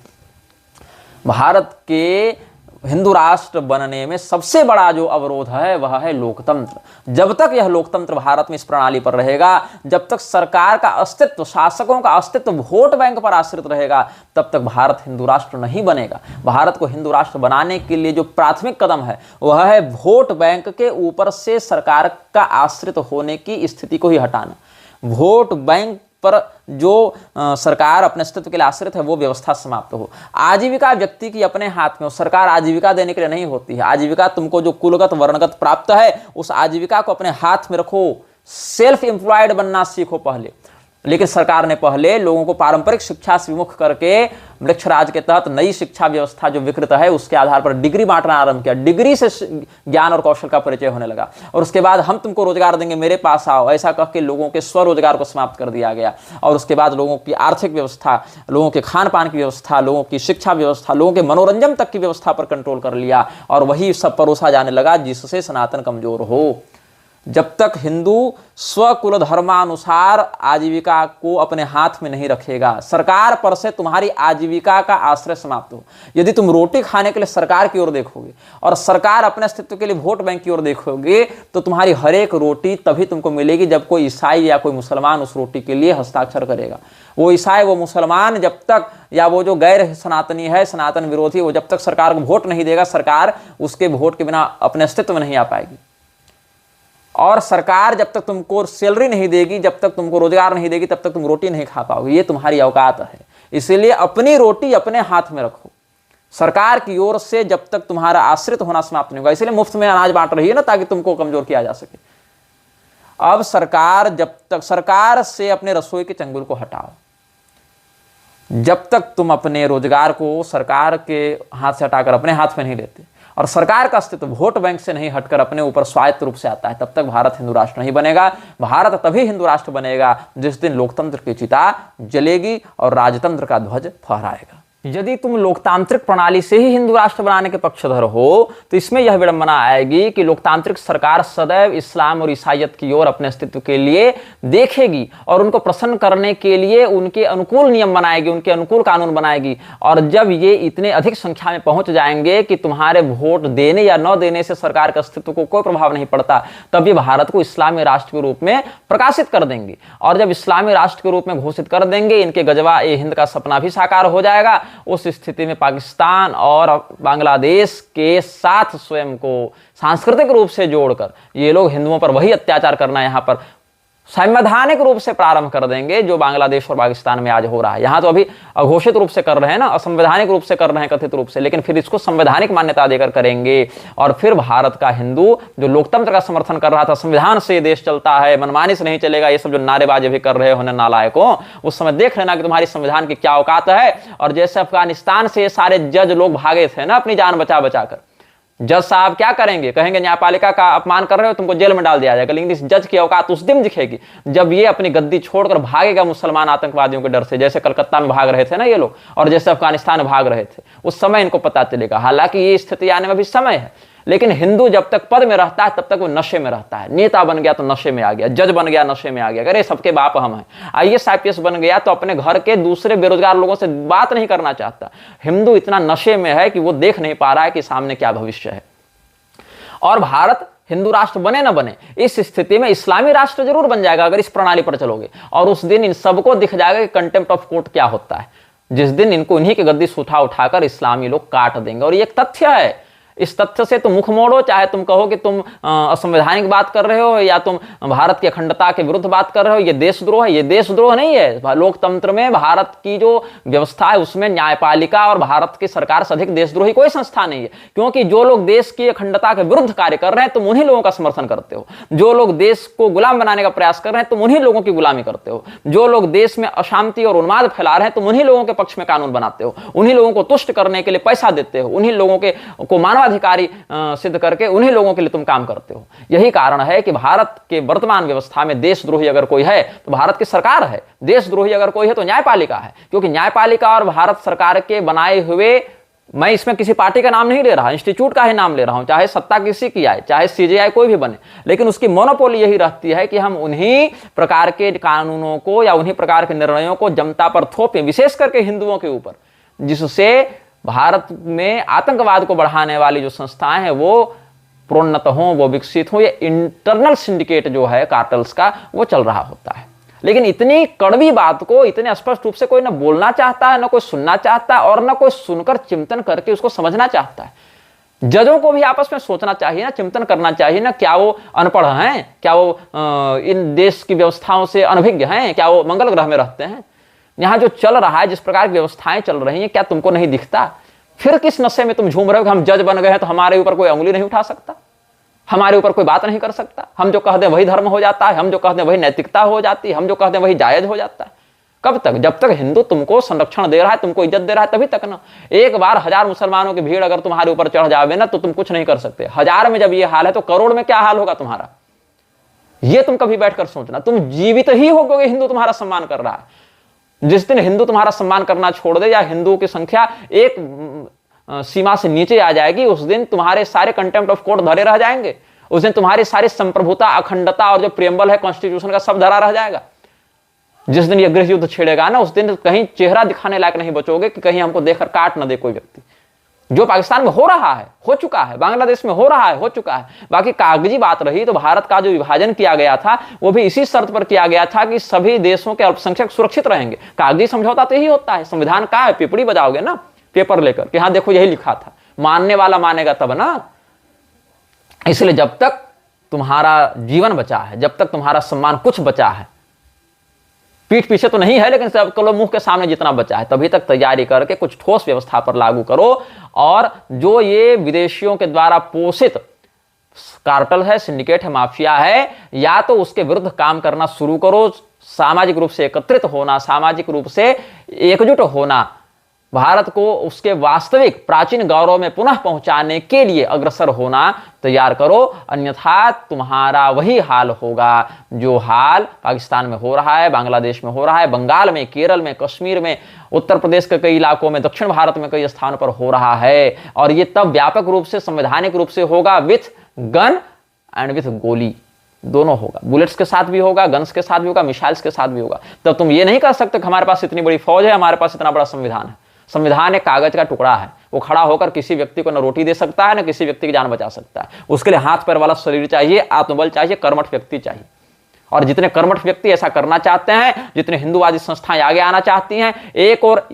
भारत के हिंदू राष्ट्र बनने में सबसे बड़ा जो अवरोध है वह है लोकतंत्र। जब तक यह लोकतंत्र भारत में इस प्रणाली पर रहेगा, जब तक सरकार का अस्तित्व, शासकों का अस्तित्व वोट बैंक पर आश्रित रहेगा, तब तक भारत हिंदू राष्ट्र नहीं बनेगा। भारत को हिंदू राष्ट्र बनाने के लिए जो प्राथमिक कदम है वह है वोट बैंक के ऊपर से सरकार का आश्रित होने की स्थिति को ही हटाना। वोट बैंक पर जो सरकार अपने अस्तित्व के लिए आश्रित है वो व्यवस्था समाप्त हो। आजीविका व्यक्ति की अपने हाथ में हो। सरकार आजीविका देने के लिए नहीं होती है। आजीविका तुमको जो कुलगत वर्णगत प्राप्त है उस आजीविका को अपने हाथ में रखो। सेल्फ एम्प्लॉयड बनना सीखो पहले। लेकिन सरकार ने पहले लोगों को पारंपरिक शिक्षा से विमुख करके वृक्षराज के तहत नई शिक्षा व्यवस्था जो विकृत है उसके आधार पर डिग्री बांटना आरंभ किया। डिग्री से ज्ञान और कौशल का परिचय होने लगा। और उसके बाद हम तुमको रोजगार देंगे, मेरे पास आओ, ऐसा कह के लोगों के स्वरोजगार को समाप्त कर दिया गया। और उसके बाद लोगों की आर्थिक व्यवस्था, लोगों के खान पान की व्यवस्था, लोगों की शिक्षा व्यवस्था, लोगों के मनोरंजन तक की व्यवस्था पर कंट्रोल कर लिया। और वही सब परोसा जाने लगा जिससे सनातन कमजोर हो। जब तक हिंदू स्वकुल धर्मानुसार आजीविका को अपने हाथ में नहीं रखेगा, सरकार पर से तुम्हारी आजीविका का आश्रय समाप्त हो। यदि तुम रोटी खाने के लिए सरकार की ओर देखोगे और सरकार अपने अस्तित्व के लिए वोट बैंक की ओर देखोगे, तो तुम्हारी हर एक रोटी तभी तुमको मिलेगी जब कोई ईसाई या कोई मुसलमान उस रोटी के लिए हस्ताक्षर करेगा। वो ईसाई, वो मुसलमान जब तक, या वो जो गैर सनातनी है, सनातन विरोधी, वो जब तक सरकार को वोट नहीं देगा, सरकार उसके वोट के बिना अपने अस्तित्व में नहीं आ पाएगी। और सरकार जब तक तुमको सैलरी नहीं देगी, जब तक तुमको रोजगार नहीं देगी, तब तक तुम रोटी नहीं खा पाओगे। ये तुम्हारी औकात है। इसीलिए अपनी रोटी अपने हाथ में रखो। सरकार की ओर से जब तक तुम्हारा आश्रित होना समाप्त नहीं होगा, इसलिए मुफ्त में अनाज बांट रही है ना, ताकि तुमको कमजोर किया जा सके। अब सरकार, जब तक सरकार से अपने रसोई के चंगुल को हटाओ, जब तक तुम अपने रोजगार को सरकार के हाथ से हटाकर अपने हाथ में नहीं लेते और सरकार का अस्तित्व वोट बैंक से नहीं हटकर अपने ऊपर स्वायत्त रूप से आता है, तब तक भारत हिंदू राष्ट्र नहीं बनेगा। भारत तभी हिंदू राष्ट्र बनेगा जिस दिन लोकतंत्र की चिता जलेगी और राजतंत्र का ध्वज फहराएगा। यदि तुम लोकतांत्रिक प्रणाली से ही हिंदू राष्ट्र बनाने के पक्षधर हो, तो इसमें यह विडंबना आएगी कि लोकतांत्रिक सरकार सदैव इस्लाम और ईसाइयत की ओर अपने अस्तित्व के लिए देखेगी और उनको प्रसन्न करने के लिए उनके अनुकूल नियम बनाएगी, उनके अनुकूल कानून बनाएगी। और जब ये इतने अधिक संख्या में पहुंच जाएंगे कि तुम्हारे वोट देने या न देने से सरकार के अस्तित्व को कोई प्रभाव नहीं पड़ता, तब ये भारत को इस्लामी राष्ट्र के रूप में प्रकाशित कर देंगे। और जब इस्लामी राष्ट्र के रूप में घोषित कर देंगे, इनके गजवा ए हिंद का सपना भी साकार हो जाएगा। उस स्थिति में पाकिस्तान और बांग्लादेश के साथ स्वयं को सांस्कृतिक रूप से जोड़कर ये लोग हिंदुओं पर वही अत्याचार करना यहां पर संवैधानिक रूप से प्रारंभ कर देंगे जो बांग्लादेश और पाकिस्तान में आज हो रहा है। यहां तो अभी अघोषित रूप से कर रहे हैं ना, असंवैधानिक रूप से कर रहे हैं, कथित रूप से, लेकिन फिर इसको संवैधानिक मान्यता देकर करेंगे। और फिर भारत का हिंदू जो लोकतंत्र का समर्थन कर रहा था, संविधान से देश चलता है, मनमानी से नहीं चलेगा, ये सब जो नारेबाजी भी कर रहे होने नालायकों, उस समय देख लेना कि तुम्हारी संविधान की क्या औकात है। और जैसे अफगानिस्तान से सारे जज लोग भागे थे ना अपनी जान बचा बचाकर, जज साहब क्या करेंगे, कहेंगे न्यायपालिका का अपमान कर रहे हो, तुमको जेल में डाल दिया जाएगा। लेकिन इस जज की औकात उस दिन दिखेगी जब ये अपनी गद्दी छोड़कर भागेगा मुसलमान आतंकवादियों के डर से, जैसे कलकत्ता में भाग रहे थे ना ये लोग, और जैसे अफगानिस्तान में भाग रहे थे। उस समय इनको पता चलेगा। हालांकि ये स्थिति आने में भी समय है, लेकिन हिंदू जब तक पद में रहता है तब तक वो नशे में रहता है। नेता बन गया तो नशे में आ गया, जज बन गया नशे में आ गया, अरे सबके बाप हम हैं। आईएएस आईपीएस बन गया तो अपने घर के दूसरे बेरोजगार लोगों से बात नहीं करना चाहता। हिंदू इतना नशे में है कि वो देख नहीं पा रहा है कि सामने क्या भविष्य है। और भारत हिंदू राष्ट्र बने न बने, इस स्थिति में इस्लामी राष्ट्र जरूर बन जाएगा अगर इस प्रणाली पर चलोगे। और उस दिन इन सबको दिख जाएगा कि कंटेम्प्ट ऑफ कोर्ट क्या होता है, जिस दिन इनको इन्हीं की गद्दी उठाकर इस्लामी लोग काट देंगे। और ये एक तथ्य है। इस तथ्य से तुम मुख मोड़ो, चाहे तुम कहो कि तुम असंवैधानिक बात कर रहे हो या तुम भारत की अखंडता के विरुद्ध बात कर रहे हो, ये देशद्रोह है। ये देशद्रोह नहीं है। लोकतंत्र में भारत की जो व्यवस्था है उसमें न्यायपालिका और भारत की सरकार से अधिक देशद्रोही कोई संस्था नहीं है। क्योंकि जो लोग देश की अखंडता के विरुद्ध कार्य कर रहे हैं तुम उन्हीं लोगों का समर्थन करते हो। जो लोग देश को गुलाम बनाने का प्रयास कर रहे हैं तुम उन्हीं लोगों की गुलामी करते हो। जो लोग देश में अशांति और उन्माद फैला रहे हैं तुम उन्हीं लोगों के पक्ष में कानून बनाते हो, उन्हीं लोगों को तुष्ट करने के लिए पैसा देते हो, उन्हीं लोगों को मानवाधिकारी सिद्ध करके उन्हीं लोगों के लिए तुम काम करते हो। यही कारण है कि भारत के वर्तमान व्यवस्था में देशद्रोही अगर कोई है तो भारत की सरकार है, देशद्रोही अगर कोई है तो न्यायपालिका है। क्योंकि न्यायपालिका और भारत सरकार के बनाए हुए, मैं इसमें किसी पार्टी का नाम नहीं ले रहा, इंस्टीट्यूट का ही नाम ले रहा हूं, चाहे सत्ता किसी की आए, चाहे सीजेआई कोई भी बने, लेकिन उसकी मोनोपोली यही रहती है कि हम उन्हीं प्रकार के कानूनों को या उन्हीं प्रकार के निर्णयों को जनता पर थोपें, विशेष करके हिंदुओं के ऊपर, जिससे भारत में आतंकवाद को बढ़ाने वाली जो संस्थाएं हैं वो प्रोन्नत हों, वो विकसित हों। ये इंटरनल सिंडिकेट जो है कार्टल्स का, वो चल रहा होता है। लेकिन इतनी कड़वी बात को इतने स्पष्ट रूप से कोई ना बोलना चाहता है, ना कोई सुनना चाहता है, और ना कोई सुनकर चिंतन करके उसको समझना चाहता है। जजों को भी आपस में सोचना चाहिए ना, चिंतन करना चाहिए ना, क्या वो अनपढ़ हैं, क्या वो इन देश की व्यवस्थाओं से अनभिज्ञ हैं, क्या वो मंगल ग्रह में रहते हैं। यहां जो चल रहा है, जिस प्रकार की व्यवस्थाएं चल रही हैं, क्या तुमको नहीं दिखता? फिर किस नशे में तुम झूम रहे हो कि हम जज बन गए हैं तो हमारे ऊपर कोई उंगली नहीं उठा सकता, हमारे ऊपर कोई बात नहीं कर सकता। हम जो कह दें वही धर्म हो जाता है, हम जो कह दें वही नैतिकता हो जाती है, हम जो कह दें वही जायज हो जाता है। कब तक? जब तक हिंदू तुमको संरक्षण दे रहा है, तुमको इज्जत दे रहा है, तभी तक ना। एक बार 1000 मुसलमानों की भीड़ अगर तुम्हारे ऊपर चढ़ जावे ना तो तुम कुछ नहीं कर सकते। 1000 में जब ये हाल है तो करोड़ में क्या हाल होगा तुम्हारा, ये तुम कभी बैठकर सोचना। तुम जीवित ही होगे हिंदू तुम्हारा सम्मान कर रहा है। जिस दिन हिंदू तुम्हारा सम्मान करना छोड़ दे या हिंदुओं की संख्या एक सीमा से नीचे आ जाएगी, उस दिन तुम्हारे सारे कंटेम्प्ट ऑफ कोर्ट धरे रह जाएंगे उस दिन तुम्हारी सारी संप्रभुता, अखंडता और जो प्रियम्बल है कॉन्स्टिट्यूशन का सब धरा रह जाएगा। जिस दिन ये गृह युद्ध छेड़ेगा ना, उस दिन कहीं चेहरा दिखाने लायक नहीं बचोगे कि कहीं हमको देखकर काट न दे कोई व्यक्ति। जो पाकिस्तान में हो रहा है, हो चुका है, बांग्लादेश में हो रहा है, हो चुका है। बाकी कागजी बात रही तो भारत का जो विभाजन किया गया था वो भी इसी शर्त पर किया गया था कि सभी देशों के अल्पसंख्यक सुरक्षित रहेंगे। कागजी समझौता तो यही होता है। संविधान का है, पेपड़ी बजाओगे ना पेपर लेकर कि हाँ देखो यही लिखा था, मानने वाला मानेगा तब ना। इसलिए जब तक तुम्हारा जीवन बचा है, जब तक तुम्हारा सम्मान कुछ बचा है, पीठ पीछे तो नहीं है लेकिन सब कलो मुंह के सामने जितना बचा है, तभी तक तैयारी करके कुछ ठोस व्यवस्था पर लागू करो। और जो ये विदेशियों के द्वारा पोषित कार्टल है, सिंडिकेट है, माफिया है, या तो उसके विरुद्ध काम करना शुरू करो। सामाजिक रूप से एकत्रित होना, सामाजिक रूप से एकजुट होना, भारत को उसके वास्तविक प्राचीन गौरव में पुनः पहुंचाने के लिए अग्रसर होना तैयार करो। अन्यथा तुम्हारा वही हाल होगा जो हाल पाकिस्तान में हो रहा है, बांग्लादेश में हो रहा है, बंगाल में, केरल में, कश्मीर में, उत्तर प्रदेश के कई इलाकों में, दक्षिण भारत में कई स्थानों पर हो रहा है। और ये तब व्यापक रूप से, संवैधानिक रूप से होगा विथ गन एंड विथ गोली, दोनों होगा। बुलेट्स के साथ भी होगा, गन्स के साथ भी होगा, मिसाइल्स के साथ भी होगा। तब तुम ये नहीं कर सकते कि हमारे पास इतनी बड़ी फौज है, हमारे पास इतना बड़ा संविधान है। संविधान एक कागज का टुकड़ा है, वो खड़ा होकर किसी व्यक्ति को न रोटी दे सकता है, न किसी व्यक्ति की जान बचा सकता है। उसके लिए हाथ पैर वाला शरीर चाहिए, आत्मबल चाहिए, कर्मठ व्यक्ति चाहिए। और जितने कर्मठ व्यक्ति ऐसा करना चाहते हैं, जितने हिंदूवादी संस्थाएं आगे आना चाहती हैं, एक और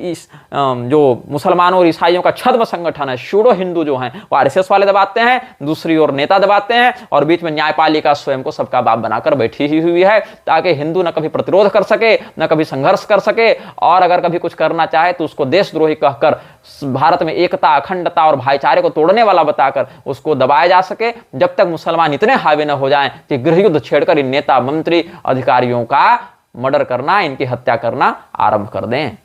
जो मुसलमानों और ईसाइयों का छद्म संगठन है, शूडो हिंदू जो हैं, वो आरएसएस वाले दबाते हैं, दूसरी ओर नेता दबाते हैं, और बीच में न्यायपालिका स्वयं को सबका बाप बनाकर बैठी ही हुई है, ताकि हिंदू न कभी प्रतिरोध कर सके, न कभी संघर्ष कर सके, और अगर कभी कुछ करना चाहे तो उसको देशद्रोही कहकर, भारत में एकता, अखंडता और भाईचारे को तोड़ने वाला बताकर उसको दबाया जा सके। जब तक मुसलमान इतने हावी न हो जाएं कि गृह युद्ध छेड़कर इन नेता, मंत्री, अधिकारियों का मर्डर करना, इनकी हत्या करना आरंभ कर दें।